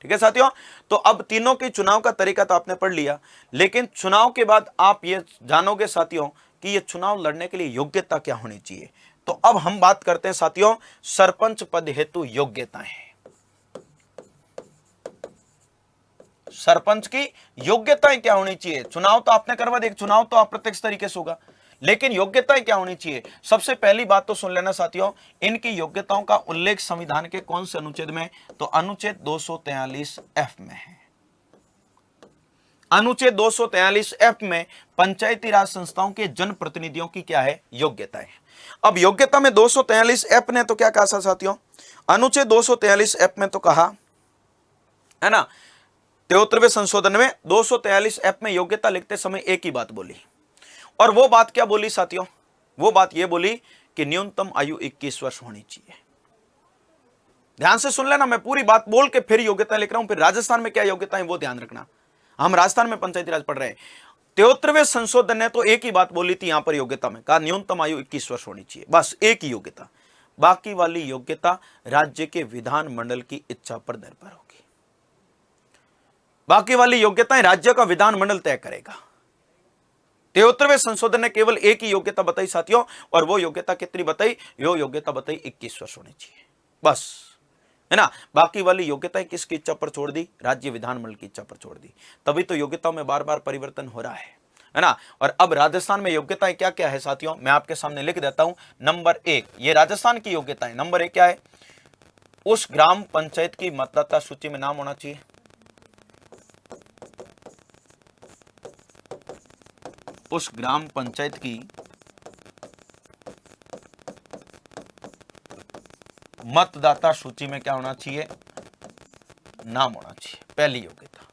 ठीक है साथियों। तो अब तीनों के चुनाव का तरीका तो आपने पढ़ लिया, लेकिन चुनाव के बाद आप ये जानोगे साथियों कि ये चुनाव लड़ने के लिए योग्यता क्या होनी चाहिए। तो अब हम बात करते हैं साथियों सरपंच पद हेतु योग्यताएं। सरपंच की योग्यताएं क्या होनी चाहिए? चुनाव तो आपने करवा दिया, चुनाव तो अप्रत्यक्ष तरीके से होगा, लेकिन योग्यताएं क्या होनी चाहिए? सबसे पहली बात तो सुन लेना साथियों, इनकी योग्यताओं का उल्लेख संविधान के कौन से अनुच्छेद में? तो अनुच्छेद 243F में है। अनुच्छेद 243F में पंचायती राज संस्थाओं के जनप्रतिनिधियों की क्या है? योग्यताएं। अब योग्यता में 243F ने तो क्या कहा साथियों? अनुच्छेद 243F में तो कहा है ना, 73वें संशोधन में 243F में योग्यता लिखते समय एक ही बात बोली, और वो बात क्या बोली साथियों? वो बात ये बोली कि न्यूनतम आयु 21 वर्ष होनी चाहिए। ध्यान से सुन लेना, मैं पूरी बात बोल के फिर योग्यता लिख रहा हूं, फिर राजस्थान में क्या योग्यता है वो ध्यान रखना। हम राजस्थान में पंचायती राज पढ़ रहे हैं। 73वें संशोधन ने तो एक ही बात बोली थी यहां पर योग्यता में, कहा न्यूनतम आयु 21 वर्ष होनी चाहिए, बस एक ही योग्यता। बाकी वाली योग्यता राज्य के विधानमंडल की इच्छा पर निर्भर होगी। बाकी वाली योग्यताएं राज्य का विधानमंडल तय करेगा। 73वें संशोधन ने केवल एक ही योग्यता बताई साथियों, और वो योग्यता कितनी बताई? यो योग्यता बताई 21 वर्ष होनी चाहिए, बस, है ना। बाकी वाली योग्यताएं किसकी इच्छा पर छोड़ दी? राज्य विधानमंडल की इच्छा पर छोड़ दी। तभी तो योग्यताओं में बार बार परिवर्तन हो रहा है ना। और अब राजस्थान में योग्यताएं क्या क्या है साथियों, मैं आपके सामने लिख देता हूं। नंबर 1, ये राजस्थान की योग्यताएं। नंबर 1 क्या है? उस ग्राम पंचायत की मतदाता सूची में नाम होना चाहिए। उस ग्राम पंचायत की मतदाता सूची में क्या होना चाहिए? नाम होना चाहिए, पहली योग्यता।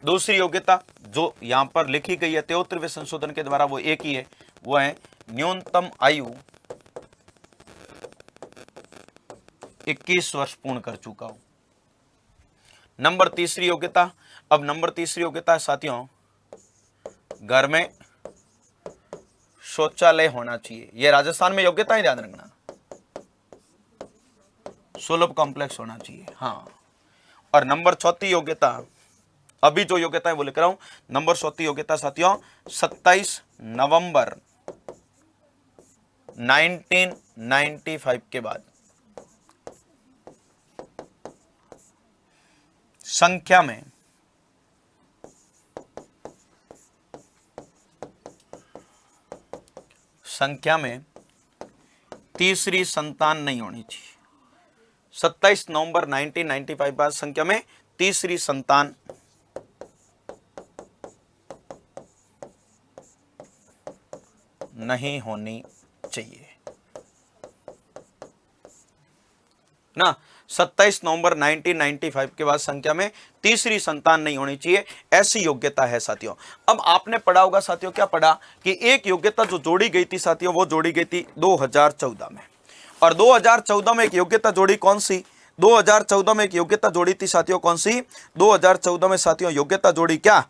दूसरी योग्यता जो यहां पर लिखी गई है 73वें संशोधन के द्वारा, वो एक ही है, वो है न्यूनतम आयु 21 वर्ष पूर्ण कर चुका हूं। नंबर तीसरी योग्यता, अब नंबर तीसरी योग्यता है साथियों, घर में शौचालय होना चाहिए। यह राजस्थान में योग्यता ही ध्यान रखना, सुलभ कॉम्प्लेक्स होना चाहिए, हाँ। और नंबर चौथी योग्यता, अभी जो योग्यता है वो लिख रहा हूं, नंबर चौथी योग्यता साथियों 27 नवंबर 1995 के बाद संख्या में तीसरी संतान नहीं होनी चाहिए। 27 नवंबर 1995 बाद संख्या में तीसरी संतान नहीं होनी चाहिए ना। 27 नवंबर 1995 के बाद संख्या में तीसरी संतान नहीं होनी चाहिए, ऐसी योग्यता है साथियों। अब आपने पढ़ा होगा साथियों, क्या पढ़ा कि एक योग्यता जो जोड़ी गई थी साथियों, वो जोड़ी गई थी 2014 में। और 2014 में एक योग्यता जोड़ी कौन सी? 2014 में एक योग्यता जोड़ी थी साथियों, कौन सी? 2014 में साथियों योग्यता जोड़ी क्या?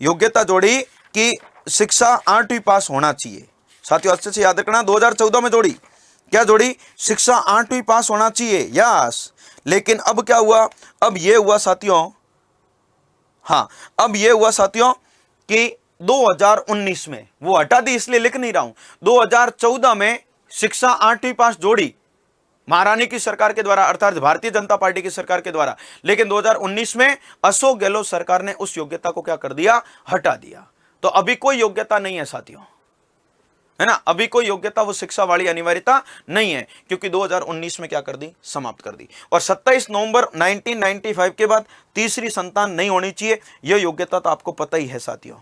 योग्यता जोड़ी कि शिक्षा 8वीं पास होना चाहिए। साथियों अच्छे से याद रखना, 2014 में जोड़ी क्या जोड़ी? शिक्षा 8वीं पास होना चाहिए, यस। लेकिन अब क्या हुआ? अब ये हुआ साथियों, हाँ, अब ये हुआ साथियों कि 2019 में, वो हटा दी इसलिए लिख नहीं रहा हूं, 2014 में शिक्षा 8वीं पास जोड़ी महारानी की सरकार के द्वारा, अर्थात भारतीय जनता पार्टी की सरकार के द्वारा। लेकिन 2019 में अशोक गहलोत सरकार ने उस योग्यता को क्या कर दिया? हटा दिया। तो अभी कोई योग्यता नहीं है साथियों, है ना। अभी कोई योग्यता वो शिक्षा वाली अनिवार्यता नहीं है, क्योंकि 2019 में क्या कर दी? समाप्त कर दी। और 27 नवंबर 1995 के बाद तीसरी संतान नहीं होनी चाहिए, यह योग्यता तो आपको पता ही है साथियों,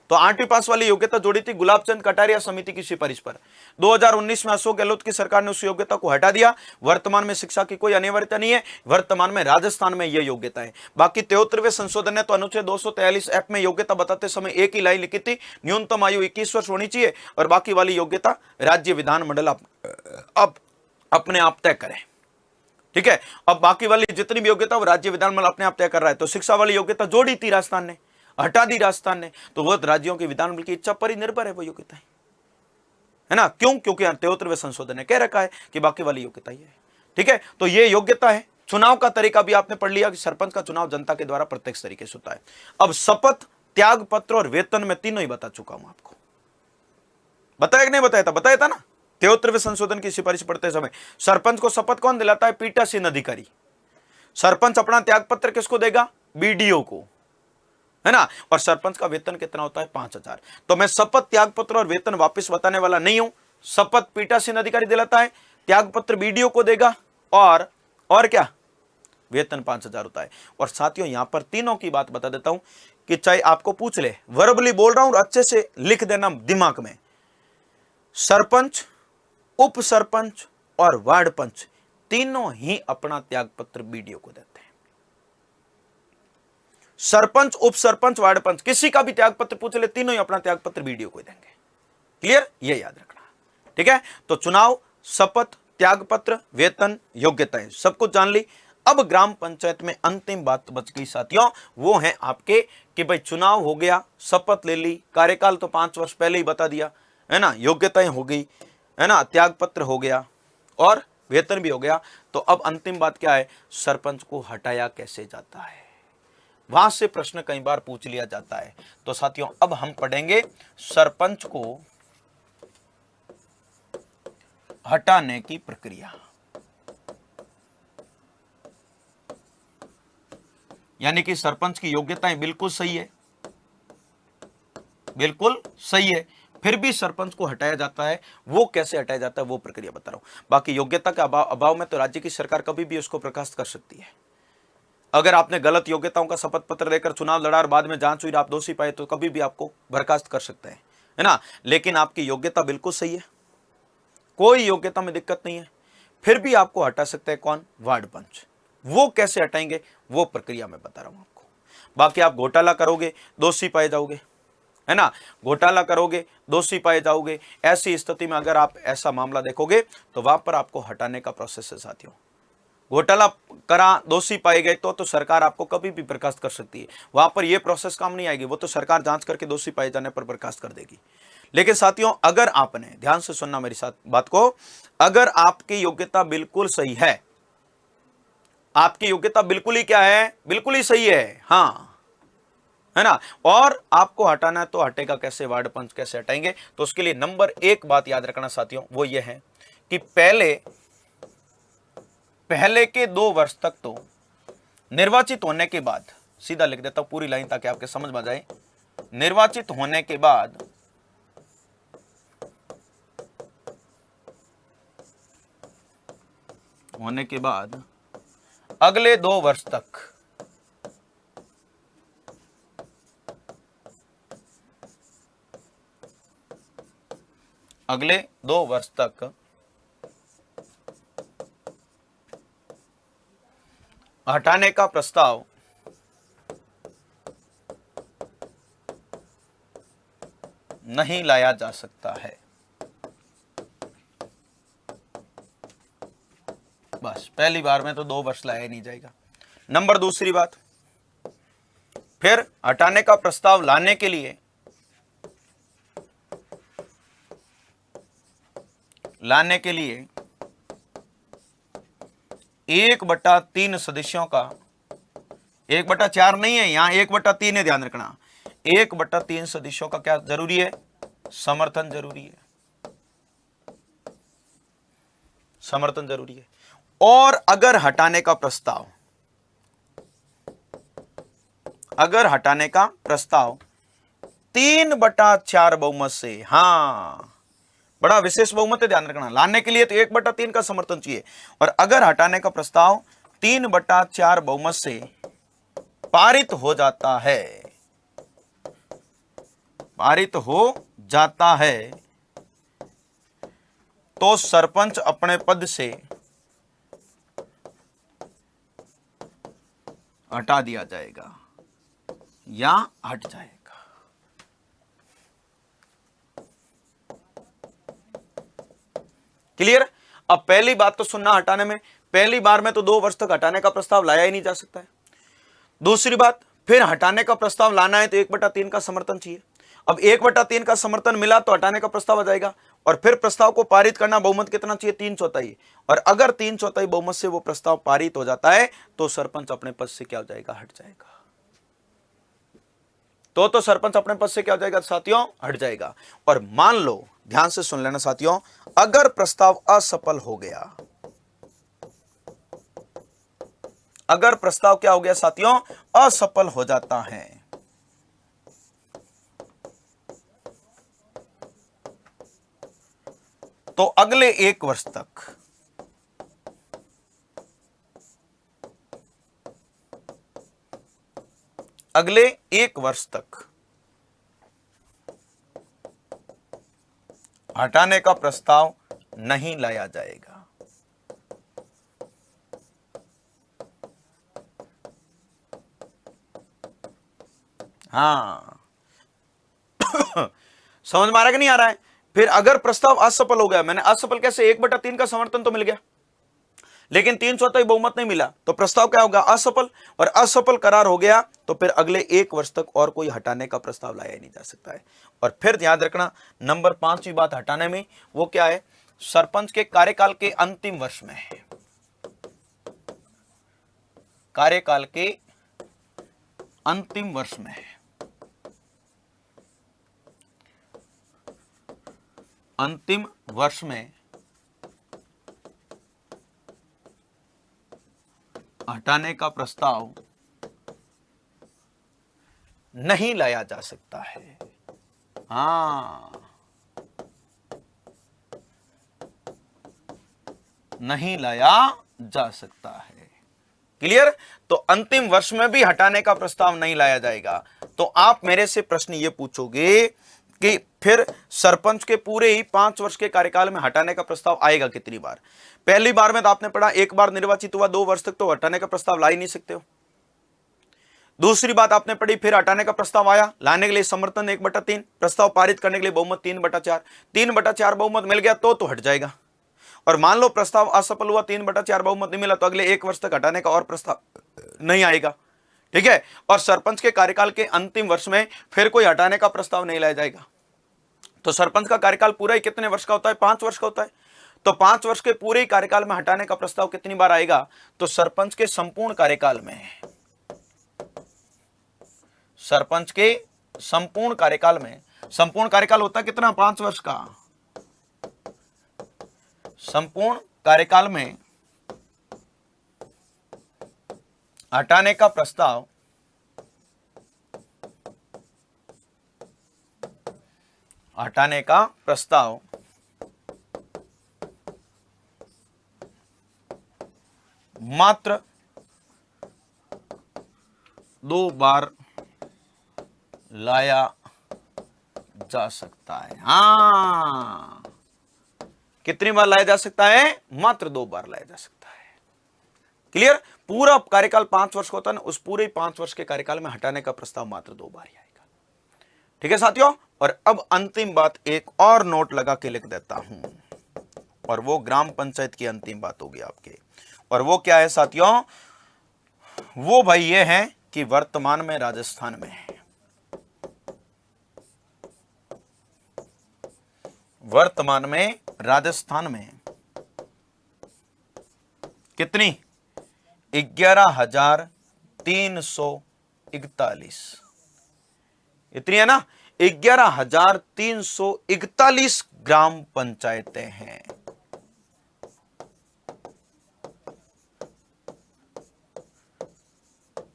तो 8वीं पास वाली योग्यता जोड़ी थी गुलाबचंद कटारिया समिति की सिफारिश पर। 2019 में अशोक गहलोत की सरकार ने उस योग्यता को हटा दिया। वर्तमान में शिक्षा की कोई अनिवार्यता नहीं है, वर्तमान में राजस्थान में यह योग्यता है। बाकी 73वें संशोधन ने तो अनुच्छेद 243 F में योग्यता बताते समय एक ही लाइन लिखी थी, न्यूनतम आयु 21 वर्ष होनी चाहिए और बाकी वाली योग्यता राज्य विधानमंडल अब अपने आप तय करें। ठीक है, अब बाकी वाली जितनी भी योग्यता वो राज्य विधानमंडल अपने आप तय कर रहा है। तो शिक्षा वाली योग्यता जोड़ी थी राजस्थान ने, हटा दी राजस्थान ने, तो वो राज्योों के विधानमंडल की इच्छा पर ही निर्भर है वो योग्यता है ना। क्यों? क्योंकि 73वें संशोधन ने कह रखा है कि बाकी वाली योग्यता ही है। ठीक है, तो ये योग्यता है। चुनाव का तरीका भी आपने पढ़ लिया कि सरपंच का चुनाव जनता के द्वारा प्रत्यक्ष तरीके से होता है। अब शपथ, त्याग पत्र और वेतन में तीनों ही बता चुका हूं आपको। बताया कि नहीं बताया था? बताया था ना। 73वें संशोधन की सिफारिश पढ़ते समय सरपंच को शपथ कौन दिलाता है? पीठासीन अधिकारी। सरपंच अपना त्याग पत्र किसको देगा? बीडीओ को, है ना। और सरपंच का वेतन कितना होता है? 5000। तो मैं शपथ, त्याग पत्र और वेतन वापस बताने वाला नहीं हूं। शपथ पीठासीन अधिकारी दिलाता है, त्याग पत्र बीडीओ को देगा और क्या? वेतन 5000 होता है। और साथियों यहां पर तीनों की बात बता देता हूं कि चाहे आपको पूछ ले, वर्बली बोल रहा हूं और अच्छे से लिख देना दिमाग में। सरपंच, उप सरपंच और वार्ड पंच तीनों ही अपना त्याग पत्र बीडीओ को देते हैं। सरपंच, उप सरपंच, वार्ड पंच किसी का भी त्याग पत्र पूछ ले, तीनों ही अपना त्याग पत्र बीडीओ को देंगे। क्लियर? ये याद रखना। ठीक है, तो चुनाव, शपथ, त्याग पत्र, वेतन, योग्यताएं सब कुछ जान ली। अब ग्राम पंचायत में अंतिम बात बच गई साथियों, वो है आपके कि भाई चुनाव हो गया, शपथ ले ली, कार्यकाल तो 5 वर्ष पहले ही बता दिया, है ना, योग्यताएं हो गई, है ना, त्याग पत्र हो गया और वेतन भी हो गया। तो अब अंतिम बात क्या है? सरपंच को हटाया कैसे जाता है? वहां से प्रश्न कई बार पूछ लिया जाता है। तो साथियों अब हम पढ़ेंगे सरपंच को हटाने की प्रक्रिया। यानी कि सरपंच की योग्यताएं बिल्कुल सही है, बिल्कुल सही है, फिर भी सरपंच को हटाया जाता है। वो कैसे हटाया जाता है वो प्रक्रिया बता रहा हूं। बाकी योग्यता के अभाव में तो राज्य की सरकार कभी भी उसको बर्खास्त कर सकती है। अगर आपने गलत योग्यताओं का शपथ पत्र लेकर चुनाव लड़ा और बाद में जांच हुई, आप दोषी पाए, तो कभी भी आपको बर्खास्त कर सकते हैं, है ना। लेकिन आपकी योग्यता बिल्कुल सही है, कोई योग्यता में दिक्कत नहीं है, फिर भी आपको हटा सकते हैं कौन? वार्ड पंच। वो कैसे हटाएंगे वो प्रक्रिया मैं बता रहा हूं आपको। बाकी आप घोटाला करोगे, दोषी पाए जाओगे, है ना। घोटाला करोगे, दोषी पाए जाओगे। ऐसी स्थिति में अगर आप ऐसा मामला देखोगे तो वहां पर आपको हटाने का प्रोसेस है साथियों। घोटाला करा, दोषी पाए गए तो सरकार आपको कभी भी बर्खास्त कर सकती है। वहां पर यह प्रोसेस काम नहीं आएगी, वो तो सरकार जांच करके दोषी पाए जाने पर बर्खास्त कर देगी। लेकिन साथियों अगर आपने ध्यान से सुनना मेरी साथ बात को, अगर आपकी योग्यता बिल्कुल सही है, आपकी योग्यता बिल्कुल ही क्या है? बिल्कुल ही सही है, हाँ, है ना, और आपको हटाना है तो हटेगा कैसे? वार्ड पंच कैसे हटाएंगे? तो उसके लिए नंबर 1 बात याद रखना साथियों, वो ये है कि पहले के 2 वर्ष तक तो निर्वाचित होने के बाद, सीधा लिख देता हूं पूरी लाइन ताकि आपके समझ में आ जाए, निर्वाचित होने के बाद अगले 2 वर्ष तक हटाने का प्रस्ताव नहीं लाया जा सकता है। बस पहली बार में तो 2 वर्ष लाया नहीं जाएगा। नंबर दूसरी बात, फिर हटाने का प्रस्ताव लाने के लिए 1/3 सदस्यों का, 1/4 नहीं है, यहां 1/3 है, ध्यान रखना। 1/3 सदस्यों का क्या जरूरी है? समर्थन जरूरी है, समर्थन जरूरी है। और अगर हटाने का प्रस्ताव 3/4 बहुमत से, हाँ बड़ा विशेष बहुमत है, ध्यान रखना। लाने के लिए तो 1/3 का समर्थन चाहिए, और अगर हटाने का प्रस्ताव 3/4 बहुमत से पारित हो जाता है पारित हो जाता है तो सरपंच अपने पद से हटा दिया जाएगा या हट जाएगा। क्लियर। अब पहली बात तो सुनना, हटाने में पहली बार में तो 2 वर्ष तक हटाने का प्रस्ताव लाया ही नहीं जा सकता है। दूसरी बात, फिर हटाने का प्रस्ताव लाना है तो 1/3 का समर्थन चाहिए। अब 1/3 का समर्थन मिला तो हटाने का प्रस्ताव आ जाएगा, और फिर प्रस्ताव को पारित करना बहुमत कितना चाहिए? 3/4। और अगर 3/4 बहुमत से वो प्रस्ताव पारित हो जाता है तो सरपंच अपने पद से क्या हो जाएगा? हट जाएगा। तो सरपंच अपने पद से क्या हो जाएगा साथियों? हट जाएगा। और मान लो, ध्यान से सुन लेना साथियों, अगर प्रस्ताव असफल हो गया, अगर प्रस्ताव क्या हो गया साथियों? असफल हो जाता है, तो अगले 1 वर्ष तक अगले 1 वर्ष तक हटाने का प्रस्ताव नहीं लाया जाएगा। हाँ समझ में आ रहा है कि नहीं आ रहा है? फिर अगर प्रस्ताव असफल हो गया, मैंने असफल कैसे? 1/3 का समर्थन तो मिल गया लेकिन 3/4 बहुमत नहीं मिला, तो प्रस्ताव क्या होगा? असफल। और असफल करार हो गया तो फिर अगले 1 वर्ष तक और कोई हटाने का प्रस्ताव लाया ही नहीं जा सकता है। और फिर याद रखना, नंबर 5वीं बात हटाने में, वो क्या है? सरपंच के कार्यकाल के अंतिम वर्ष में, कार्यकाल के अंतिम वर्ष में, अंतिम वर्ष में हटाने का प्रस्ताव नहीं लाया जा सकता है। हाँ, नहीं लाया जा सकता है। क्लियर। तो अंतिम वर्ष में भी हटाने का प्रस्ताव नहीं लाया जाएगा। तो आप मेरे से प्रश्न ये पूछोगे कि फिर सरपंच के पूरे ही 5 वर्ष के कार्यकाल में हटाने का प्रस्ताव आएगा कितनी बार? पहली बार में तो आपने पढ़ा, 1 बार निर्वाचित हुआ 2 वर्ष तक तो हटाने का प्रस्ताव ला ही नहीं सकते हो। दूसरी बात आपने पढ़ी, फिर हटाने का प्रस्ताव आया, लाने के लिए समर्थन 1/3, प्रस्ताव पारित करने के लिए बहुमत 3/4, 3/4 बहुमत मिल गया तो हट जाएगा। और मान लो प्रस्ताव असफल हुआ, 3/4 बहुमत नहीं मिला, तो अगले 1 वर्ष तक हटाने का और प्रस्ताव नहीं आएगा। ठीक है। और सरपंच के कार्यकाल के अंतिम वर्ष में फिर कोई हटाने का प्रस्ताव नहीं लाया जाएगा। तो सरपंच का कार्यकाल पूरा ही कितने वर्ष का होता है? 5 वर्ष का होता है। तो 5 वर्ष के पूरे ही कार्यकाल में हटाने का प्रस्ताव कितनी बार आएगा? तो सरपंच के संपूर्ण कार्यकाल में, सरपंच के संपूर्ण कार्यकाल में, संपूर्ण कार्यकाल होता है कितना? 5 वर्ष का। संपूर्ण कार्यकाल में हटाने का प्रस्ताव मात्र 2 बार लाया जा सकता है। हाँ, कितनी बार लाया जा सकता है? मात्र 2 बार लाया जा सकता है। क्लियर। पूरा कार्यकाल 5 वर्ष का होता है ना, उस पूरे 5 वर्ष के कार्यकाल में हटाने का प्रस्ताव मात्र 2 बार ही आएगा। ठीक है साथियों। और अब अंतिम बात एक और नोट लगा के लिख देता हूं, और वो ग्राम पंचायत की अंतिम बात होगी आपके। और वो क्या है साथियों? वो भाई ये है कि वर्तमान में राजस्थान में, वर्तमान में राजस्थान में कितनी? 11,341। इतनी है ना? 11,341 ग्राम पंचायतें हैं।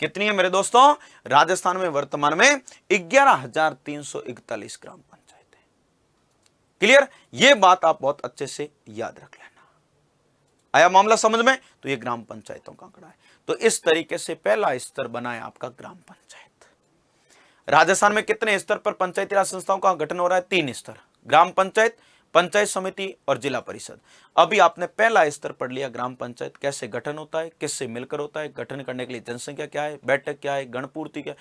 कितनी है मेरे दोस्तों? राजस्थान में वर्तमान में 11,341 ग्राम पंचायतें। क्लियर। ये बात आप बहुत अच्छे से याद रख लेना। आया मामला समझ में? तो ये ग्राम पंचायतों का आंकड़ा है। तो इस तरीके से पहला स्तर बना है आपका ग्राम पंचायत। राजस्थान में कितने स्तर पर पंचायती राज संस्थाओं का गठन हो रहा है? 3 स्तर, ग्राम पंचायत, पंचायत समिति और जिला परिषद। अभी आपने पहला स्तर पढ़ लिया, ग्राम पंचायत कैसे गठन होता है, किससे मिलकर होता है, गठन करने के लिए जनसंख्या क्या है, बैठक क्या है, गणपूर्ति क्या है,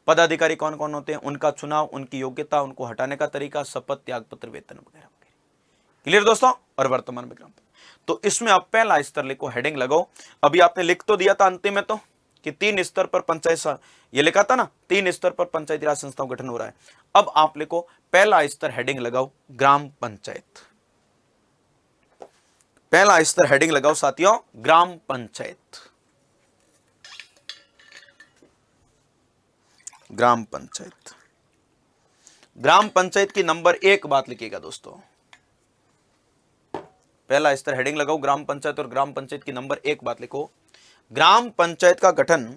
पदाधिकारी कौन कौन होते हैं, उनका चुनाव, उनकी योग्यता, उनको हटाने का तरीका, शपथ, त्यागपत्र, वेतन वगैरह वगैरह। क्लियर दोस्तों? और वर्तमान में ग्राम, तो इसमें आप पहला स्तर लिखो, हेडिंग लगाओ। अभी आपने लिख तो दिया था अंतिम में तो कि 3 स्तर पर पंचायत, ये लिखा था ना 3 स्तर पर पंचायती राज संस्थाओं गठन हो रहा है। अब आप लिखो पहला स्तर, हेडिंग लगाओ ग्राम पंचायत। पहला स्तर हेडिंग लगाओ साथियों, ग्राम पंचायत। ग्राम पंचायत, ग्राम पंचायत की नंबर 1 बात लिखिएगा दोस्तों। पहला स्तर हेडिंग लगाओ ग्राम पंचायत, और ग्राम पंचायत की नंबर 1 बात लिखो, ग्राम पंचायत का गठन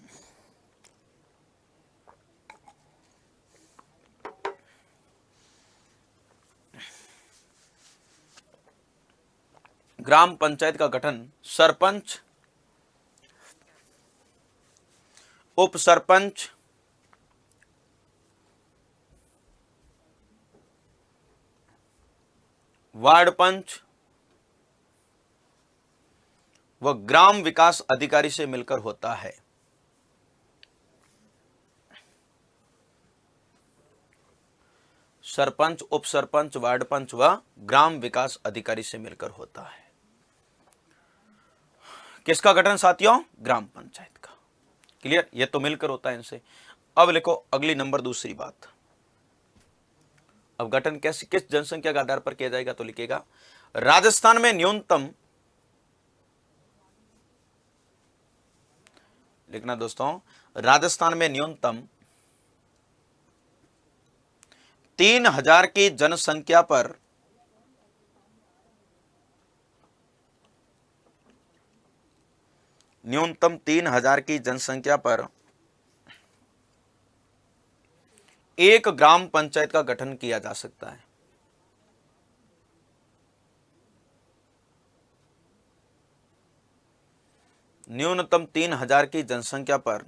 ग्राम पंचायत का गठन सरपंच, उप सरपंच, वार्ड पंच व ग्राम विकास अधिकारी से मिलकर होता है। सरपंच, उप सरपंच, वार्ड पंच व ग्राम विकास अधिकारी से मिलकर होता है। किसका गठन साथियों? ग्राम पंचायत का। क्लियर? ये तो मिलकर होता है इनसे। अब लिखो अगली नंबर दूसरी बात। अब गठन कैसे, किस जनसंख्या के आधार पर किया जाएगा? तो लिखेगा राजस्थान में न्यूनतम, लिखना दोस्तों, राजस्थान में न्यूनतम 3000 की जनसंख्या पर न्यूनतम 3000 की जनसंख्या पर एक ग्राम पंचायत का गठन किया जा सकता है। न्यूनतम 3000 की जनसंख्या पर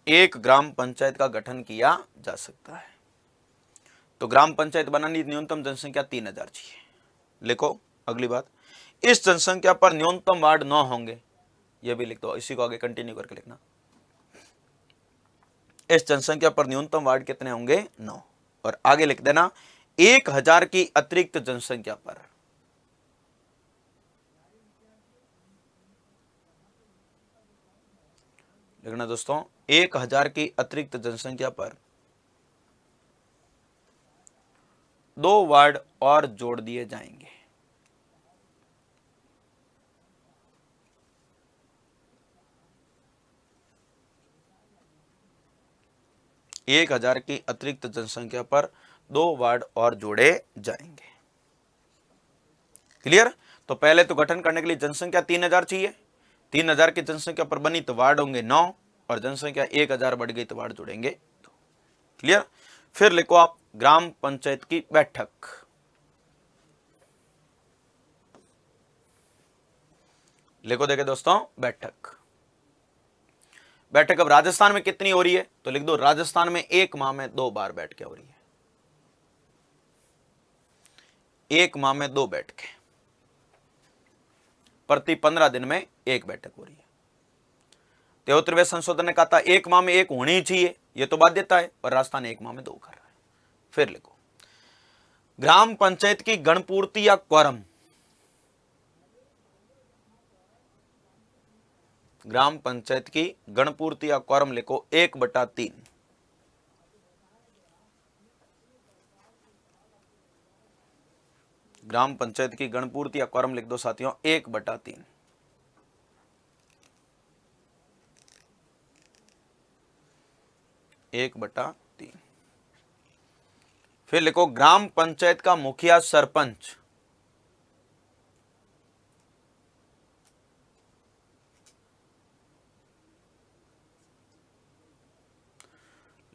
एक ग्राम पंचायत का गठन किया जा सकता है। तो ग्राम पंचायत बनानी न्यूनतम जनसंख्या 3000 चाहिए। लिखो अगली बात, इस जनसंख्या पर न्यूनतम वार्ड 9 होंगे। यह भी लिख दो, इसी को आगे कंटिन्यू करके लिखना। इस जनसंख्या पर न्यूनतम वार्ड कितने होंगे? 9। और आगे लिख देना 1000 की अतिरिक्त जनसंख्या पर, लिखना दोस्तों 1000 की अतिरिक्त जनसंख्या पर 2 वार्ड और जोड़ दिए जाएंगे। एक 1000 की अतिरिक्त जनसंख्या पर 2 वार्ड और जोड़े जाएंगे। क्लियर? तो पहले तो गठन करने के लिए जनसंख्या 3000 चाहिए। 3000 की जनसंख्या पर बनी तो वार्ड होंगे 9, और जनसंख्या 1000 बढ़ गई तो वार्ड जुड़ेंगे 2। क्लियर? फिर लिखो आप ग्राम पंचायत की बैठक। लिखो देखे दोस्तों बैठक। बैठक अब राजस्थान में कितनी हो रही है? तो लिख दो राजस्थान में 1 माह में 2 बार बैठकें हो रही है। 1 माह में 2 बैठकें, प्रति 15 दिन में 1 बैठक हो रही है। 73वें संशोधन ने कहा था 1 माह में 1 होनी चाहिए, यह तो बाध्यता है, और राजस्थान 1 माह में 2 कर रहा है। फिर लिखो ग्राम पंचायत की गणपूर्ति या क्वारम। ग्राम पंचायत की गणपूर्ति या क्वारम लिखो 1/3। ग्राम पंचायत की गणपूर्ति या क्वारम लिख दो साथियों 1/3। फिर लिखो ग्राम पंचायत का मुखिया सरपंच।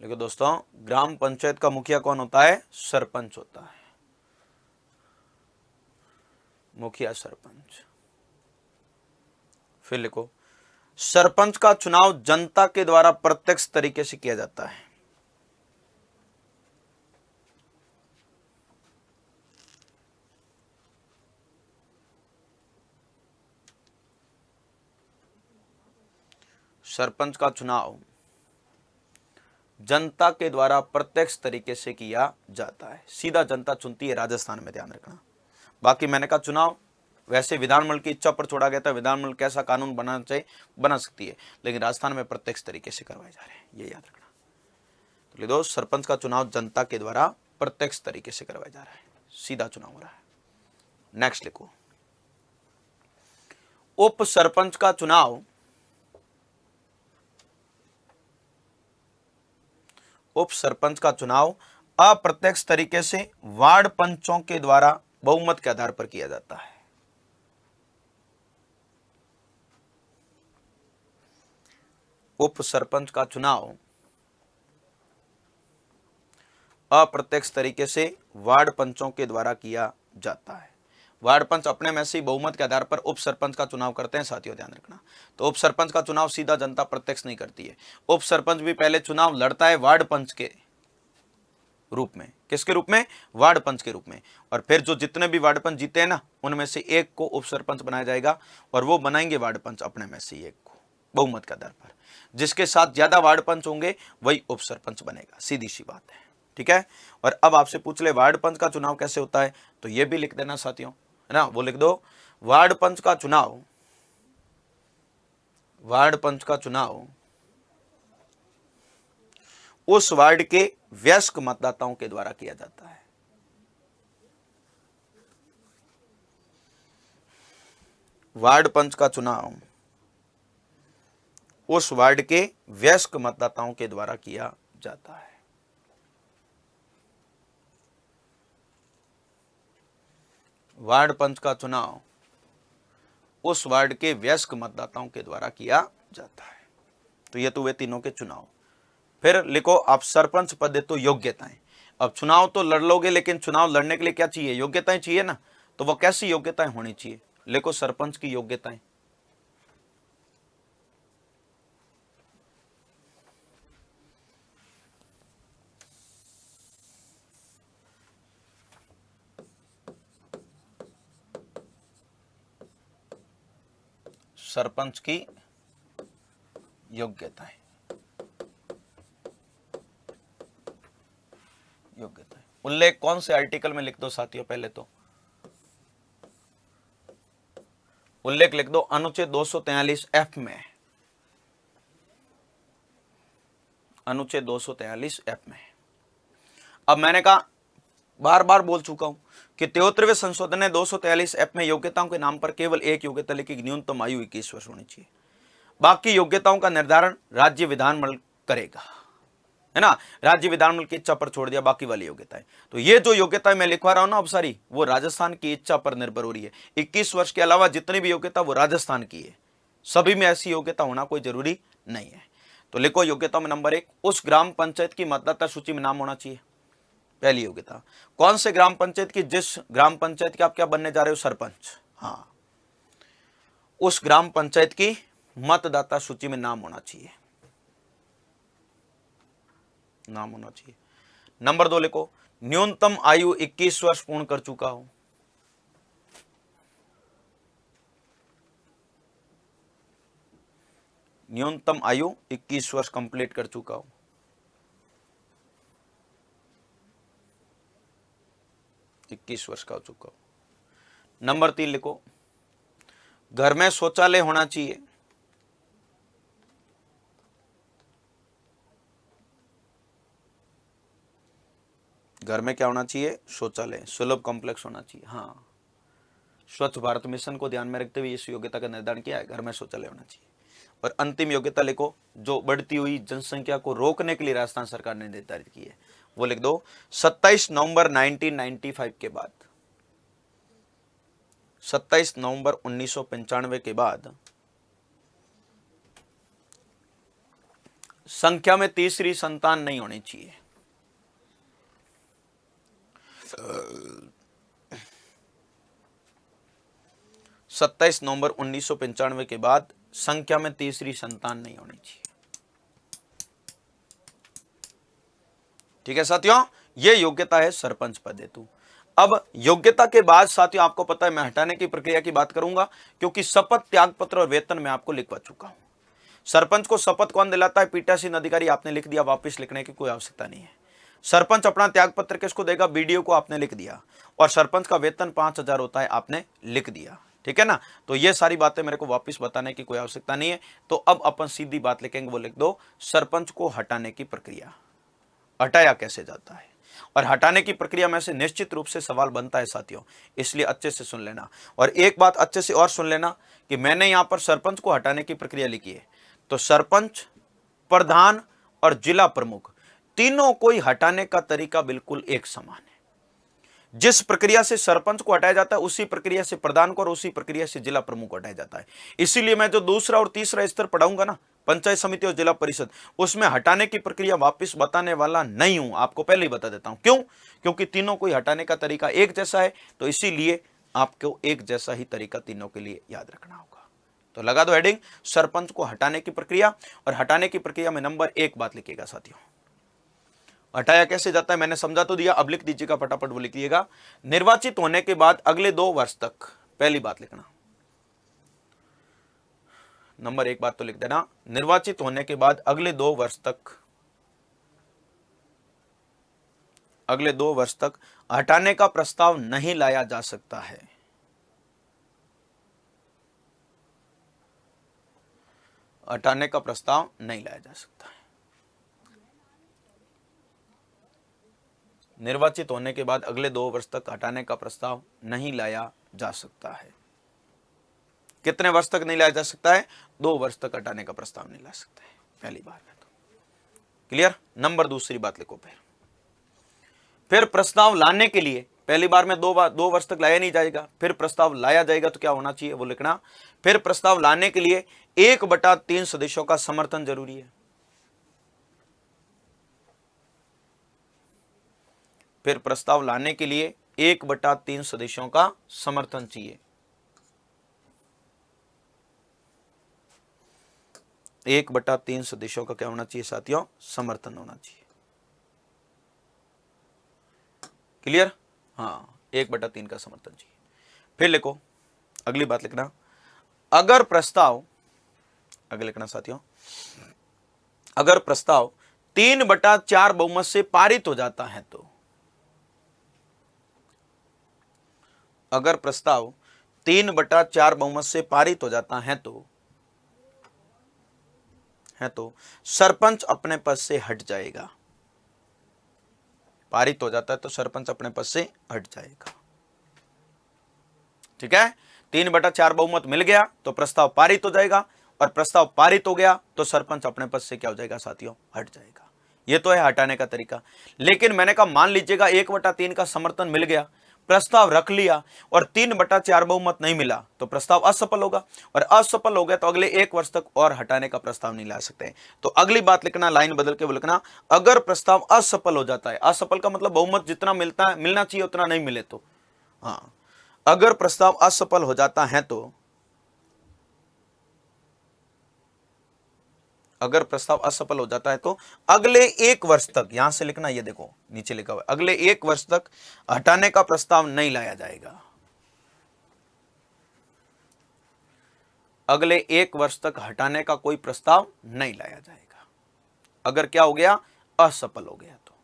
देखो दोस्तों ग्राम पंचायत का मुखिया कौन होता है? सरपंच होता है, मुखिया सरपंच। फिर लिखो सरपंच का चुनाव जनता के द्वारा प्रत्यक्ष तरीके से किया जाता है। सरपंच का चुनाव जनता के द्वारा प्रत्यक्ष तरीके से किया जाता है। सीधा जनता चुनती है राजस्थान में, ध्यान रखना। बाकी मैंने कहा चुनाव वैसे विधानमंडल की इच्छा पर छोड़ा गया था, विधानमंडल कैसा कानून बनाना चाहिए बना सकती है, लेकिन राजस्थान में प्रत्यक्ष तरीके से करवाए जा रहे हैं, ये याद रखना। तो लिख दो, सरपंच का चुनाव जनता के द्वारा प्रत्यक्ष तरीके से करवाया जा रहा है, सीधा चुनाव हो रहा है। नेक्स्ट लिखो, उप सरपंच का चुनाव अप्रत्यक्ष तरीके से वार्ड पंचों के द्वारा बहुमत के आधार पर किया जाता है। उप सरपंच का चुनाव अप्रत्यक्ष तरीके से वार्ड पंचों के द्वारा किया जाता है। वार्ड पंच अपने में से बहुमत के आधार पर उप सरपंच का चुनाव करते हैं, साथियों ध्यान रखना। तो उप सरपंच का चुनाव सीधा जनता प्रत्यक्ष नहीं करती है। उप सरपंच भी पहले चुनाव लड़ता है वार्ड पंच के रूप में। किसके रूप में? वार्ड पंच के रूप में। और फिर जो जितने भी वार्ड पंच जीते हैं ना, उनमें से एक को उप सरपंच बनाया जाएगा, और वो बनाएंगे वार्ड पंच अपने में से एक को बहुमत के आधार पर। जिसके साथ ज्यादा वार्ड पंच होंगे वही उप सरपंच बनेगा, सीधी सी बात है, ठीक है। और अब आपसे पूछ ले वार्ड पंच का चुनाव कैसे होता है, तो ये भी लिख देना साथियों, है ना। वो लिख दो, वार्ड पंच का चुनाव उस वार्ड के वयस्क मतदाताओं के द्वारा किया जाता है। वार्ड पंच का चुनाव उस वार्ड के वयस्क मतदाताओं के द्वारा किया जाता है। वार्ड पंच का चुनाव उस वार्ड के वयस्क मतदाताओं के द्वारा किया जाता है। तो ये तो वे तीनों के चुनाव। फिर लिखो आप सरपंच पद हेतु योग्यताएं। अब चुनाव तो लड़ लोगे, लेकिन चुनाव लड़ने के लिए क्या चाहिए? योग्यताएं चाहिए ना। तो वो कैसी योग्यताएं होनी चाहिए? लिखो सरपंच की योग्यताएं। सरपंच की योग्यताएं, उल्लेख कौन से आर्टिकल में लिख दो साथियों? पहले तो उल्लेख लिख दो अनुच्छेद 243 एफ में, अनुच्छेद 243 एफ में। अब मैंने कहा, बार बार बोल चुका हूं कि 73वें संशोधन ने 243 एफ में योग्यताओं के नाम पर केवल एक योग्यता लिखी, न्यूनतम आयु 21 वर्ष होनी चाहिए। बाकी योग्यताओं का निर्धारण राज्य विधानमंडल करेगा, है ना। राज्य विधानमंडल की इच्छा पर छोड़ दिया बाकी वाली योग्यताएं। तो ये जो योग्यताएं मैं लिखवा रहा हूं ना अब सारी, वो राजस्थान की इच्छा पर निर्भर हो रही है। 21 वर्ष के अलावा जितनी भी योग्यता वो राजस्थान की है, सभी में ऐसी योग्यता होना कोई जरूरी नहीं है। तो लिखो योग्यता में नंबर 1, उस ग्राम पंचायत की मतदाता सूची में नाम होना चाहिए। पहली योग्यता। कौन से ग्राम पंचायत की? जिस ग्राम पंचायत के आप क्या बनने जा रहे हो? सरपंच। हाँ, उस ग्राम पंचायत की मतदाता सूची में नाम होना चाहिए, नाम होना चाहिए। नंबर 2 लिखो, न्यूनतम आयु 21 वर्ष पूर्ण कर चुका हो। न्यूनतम आयु 21 वर्ष कंप्लीट कर चुका हो। इक्कीस वर्ष का हो चुका हो। नंबर 3 लिखो, घर में शौचालय होना चाहिए। घर में क्या होना चाहिए? शौचालय, सुलभ कॉम्प्लेक्स होना चाहिए। हाँ, स्वच्छ भारत मिशन को ध्यान में रखते हुए इस योग्यता का निर्धारण किया है, घर में शौचालय होना चाहिए। और अंतिम योग्यता लिखो, जो बढ़ती हुई जनसंख्या को रोकने के लिए राजस्थान सरकार ने निर्धारित की है, वो लिख दो, 27 नवंबर 1995 के बाद, 27 नवंबर 1995 के बाद संख्या में तीसरी संतान नहीं होनी चाहिए। 27 नवंबर 1995 के बाद संख्या में तीसरी संतान नहीं होनी चाहिए। ठीक है साथियों, ये योग्यता है सरपंच पद हेतु। अब योग्यता के बाद साथियों आपको पता है मैं हटाने की प्रक्रिया की बात करूंगा, क्योंकि शपथ, त्यागपत्र और वेतन मैं आपको लिखवा चुका हूं। सरपंच को शपथ कौन दिलाता है? पीठासीन अधिकारी। आपने लिख दिया, वापस लिखने की कोई आवश्यकता नहीं है। सरपंच अपना त्यागपत्र किसको देगा? बीडीओ को। आपने लिख दिया। और सरपंच का वेतन 5,000 होता है, आपने लिख दिया। ठीक है ना? तो ये सारी बातें मेरे को वापस बताने की कोई आवश्यकता नहीं है। तो अब अपन सीधी बात लिखेंगे, वो लिख दो, सरपंच को हटाने की प्रक्रिया। हटाया कैसे जाता है और हटाने की प्रक्रिया में से निश्चित रूप से सवाल बनता है साथियों, इसलिए अच्छे से सुन लेना। और एक बात अच्छे से और सुन लेना कि मैंने यहां पर सरपंच को हटाने की प्रक्रिया लिखी है, तो सरपंच, प्रधान और जिला प्रमुख तीनों को ही हटाने का तरीका बिल्कुल एक समान है। जिस प्रक्रिया से सरपंच को हटाया जाता है उसी प्रक्रिया से प्रधान को और उसी प्रक्रिया से जिला प्रमुख को हटाया जाता है। इसीलिए मैं जो दूसरा और तीसरा स्तर पढ़ाऊंगा ना, पंचायत समिति और जिला परिषद, उसमें हटाने की प्रक्रिया वापस बताने वाला नहीं हूं। आपको पहले ही बता देता हूं। क्यों? क्योंकि तीनों को हटाने का तरीका एक जैसा है, तो इसीलिए आपको एक जैसा ही तरीका तीनों के लिए याद रखना होगा। तो लगा दो हेडिंग, सरपंच को हटाने की प्रक्रिया। और हटाने की प्रक्रिया में नंबर 1 बात लिखिएगा साथियों, हटाया कैसे जाता है मैंने समझा तो दिया, अब लिख दीजिएगा फटाफट, वो लिखिएगा, निर्वाचित होने के बाद अगले 2 वर्ष तक। पहली बात लिखना, नंबर 1 बात तो लिख देना, निर्वाचित होने के बाद अगले 2 वर्ष तक, अगले 2 वर्ष तक हटाने का प्रस्ताव नहीं लाया जा सकता है। हटाने का प्रस्ताव नहीं लाया जा सकता है। निर्वाचित होने के बाद अगले 2 वर्ष तक हटाने का प्रस्ताव नहीं लाया जा सकता है। कितने वर्ष तक नहीं लाया जा सकता है? 2 वर्ष तक हटाने का प्रस्ताव नहीं ला सकता है, पहली बार में तो क्लियर। नंबर दूसरी बात लिखो, फिर प्रस्ताव लाने के लिए पहली बार में 2 वर्ष तक लाया नहीं जाएगा, फिर प्रस्ताव लाया जाएगा तो क्या होना चाहिए वो लिखना, फिर प्रस्ताव लाने के लिए 1/3 सदस्यों का समर्थन जरूरी है। फिर प्रस्ताव लाने के लिए 1/3 सदस्यों का समर्थन चाहिए। 1/3 सदस्यों का क्या होना चाहिए साथियों? समर्थन होना चाहिए। क्लियर? हाँ, 1/3 का समर्थन चाहिए। फिर लिखो, अगली बात लिखना, अगर प्रस्ताव, आगे लिखना साथियों, अगर प्रस्ताव 3/4 बहुमत से पारित हो जाता है तो, अगर प्रस्ताव 3/4 बहुमत से पारित हो जाता है तो सरपंच अपने पद से हट जाएगा। पारित हो जाता है तो सरपंच अपने पद से हट जाएगा। ठीक है? 3/4 बहुमत मिल गया तो प्रस्ताव पारित हो जाएगा, और प्रस्ताव पारित हो गया तो सरपंच अपने पद से क्या हो जाएगा साथियों? हट जाएगा। यह तो है हटाने का तरीका। लेकिन मैंने कहा मान लीजिएगा 1/3 का समर्थन मिल गया, प्रस्ताव रख लिया और 3/4 बहुमत नहीं मिला तो प्रस्ताव असफल होगा, और असफल हो गया तो अगले 1 वर्ष तक और हटाने का प्रस्ताव नहीं ला सकते। तो अगली बात लिखना, लाइन बदल के वो लिखना, अगर प्रस्ताव असफल हो जाता है, असफल का मतलब बहुमत जितना मिलता है, मिलना चाहिए उतना नहीं मिले तो, हाँ, अगर प्रस्ताव असफल हो जाता है तो, अगर प्रस्ताव असफल हो जाता है तो अगले 1 वर्ष तक, यहां से लिखना, ये देखो नीचे लिखा हुआ है, अगले 1 वर्ष तक हटाने का प्रस्ताव नहीं लाया जाएगा। अगले 1 वर्ष तक हटाने का कोई प्रस्ताव नहीं लाया जाएगा। अगर क्या हो गया? असफल हो गया तो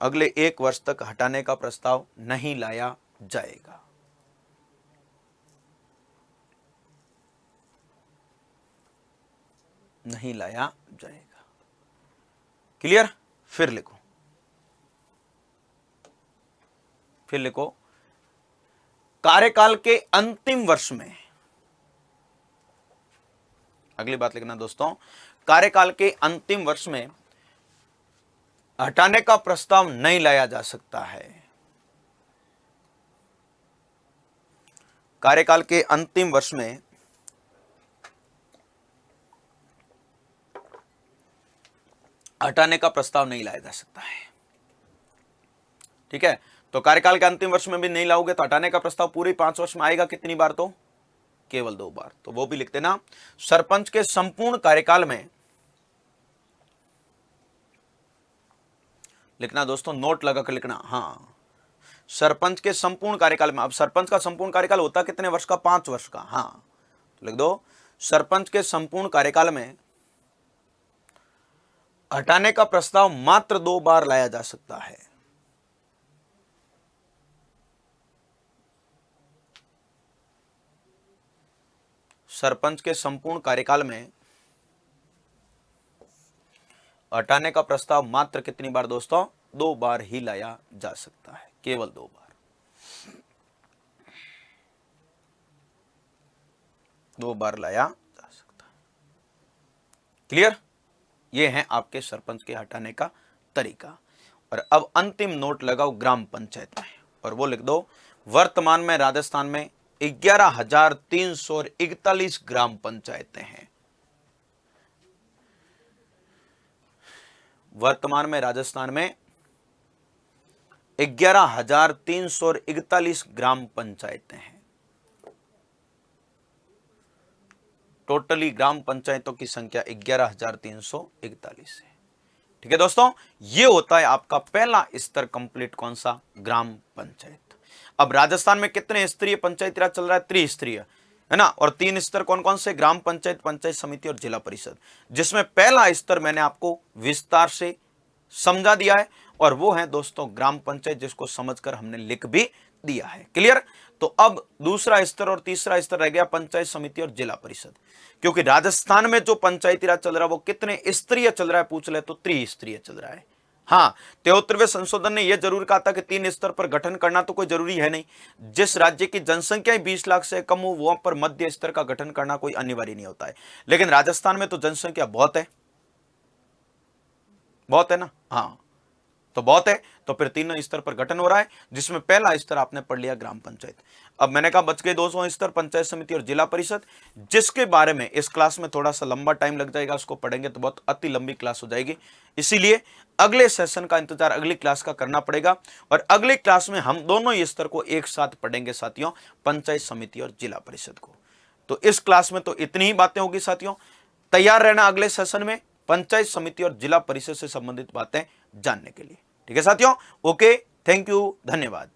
अगले 1 वर्ष तक हटाने का प्रस्ताव नहीं लाया जाएगा। नहीं लाया जाएगा। क्लियर? फिर लिखो, फिर लिखो, कार्यकाल के अंतिम वर्ष में, अगली बात लिखना दोस्तों, कार्यकाल के अंतिम वर्ष में हटाने का प्रस्ताव नहीं लाया जा सकता है। कार्यकाल के अंतिम वर्ष में हटाने का प्रस्ताव नहीं लाया जा सकता है। ठीक है? तो कार्यकाल के अंतिम वर्ष में भी नहीं लाओगे तो हटाने का प्रस्ताव पूरे 5 वर्ष में आएगा कितनी बार? तो केवल 2 बार। तो वो भी लिख देना, सरपंच के संपूर्ण कार्यकाल में, लिखना दोस्तों, नोट लगा कर लिखना। हाँ, सरपंच के संपूर्ण कार्यकाल में। अब सरपंच का संपूर्ण कार्यकाल होता कितने वर्ष का? 5 वर्ष का। हाँ, तो लिख दो, सरपंच के संपूर्ण कार्यकाल में हटाने का प्रस्ताव मात्र 2 बार लाया जा सकता है। सरपंच के संपूर्ण कार्यकाल में हटाने का प्रस्ताव मात्र कितनी बार दोस्तों? 2 बार ही लाया जा सकता है, केवल 2 बार। 2 बार लाया जा सकता है। क्लियर? ये है आपके सरपंच के हटाने का तरीका। और अब अंतिम नोट लगाओ ग्राम पंचायत में, और वो लिख दो, वर्तमान में राजस्थान में 11,341 ग्राम पंचायतें हैं। वर्तमान में राजस्थान में 11,341 ग्राम पंचायतें हैं। टोटली ग्राम पंचायतों की संख्या 11,341 है। ठीक है दोस्तों, ये होता है आपका पहला स्तर कंप्लीट। कौन सा? ग्राम पंचायत। अब राजस्थान में कितने स्तरीय पंचायती राज चल रहा है? त्रिस्तरीय, है ना। और 3 स्तर कौन कौन से? ग्राम पंचायत, पंचायत समिति और जिला परिषद, जिसमें पहला स्तर मैंने आपको विस्तार से समझा दिया है, और वो है दोस्तों ग्राम पंचायत, जिसको समझकर हमने लिख भी दिया है। क्लियर? तो अब दूसरा स्तर और तीसरा स्तर रह गया पंचायत समिति और जिला परिषद। क्योंकि राजस्थान में जो पंचायती राज चल रहा है वो कितने स्तरीय चल रहा है पूछ ले तो त्रिस्तरीय चल रहा है। हाँ, 73वें संशोधन ने यह जरूर कहा था कि 3 स्तर पर गठन करना तो कोई जरूरी है नहीं। जिस राज्य की जनसंख्या 20 लाख से कम हो वहां पर मध्य स्तर का गठन करना कोई अनिवार्य नहीं होता है। लेकिन राजस्थान में तो जनसंख्या बहुत है, बहुत है ना। हाँ, तो बहुत है, तो फिर 3 स्तर पर गठन हो रहा है, जिसमें पहला स्तर आपने पढ़ लिया ग्राम पंचायत। अब मैंने कहा बच गए 200 स्तर, पंचायत समिति और जिला परिषद, जिसके बारे में इस क्लास में थोड़ा सा लंबा टाइम लग जाएगा। उसको पढ़ेंगे तो बहुत अति लंबी क्लास हो जाएगी, इसीलिए अगले सेशन का इंतजार अगली क्लास का करना पड़ेगा। और अगली क्लास में हम दोनों ही स्तर को एक साथ पढ़ेंगे साथियों, पंचायत समिति और जिला परिषद को। तो इस क्लास में तो इतनी ही बातें होगी साथियों। तैयार रहना अगले सेशन में पंचायत समिति और जिला परिषद से संबंधित बातें जानने के लिए। ठीक है साथियों, ओके, थैंक यू, धन्यवाद।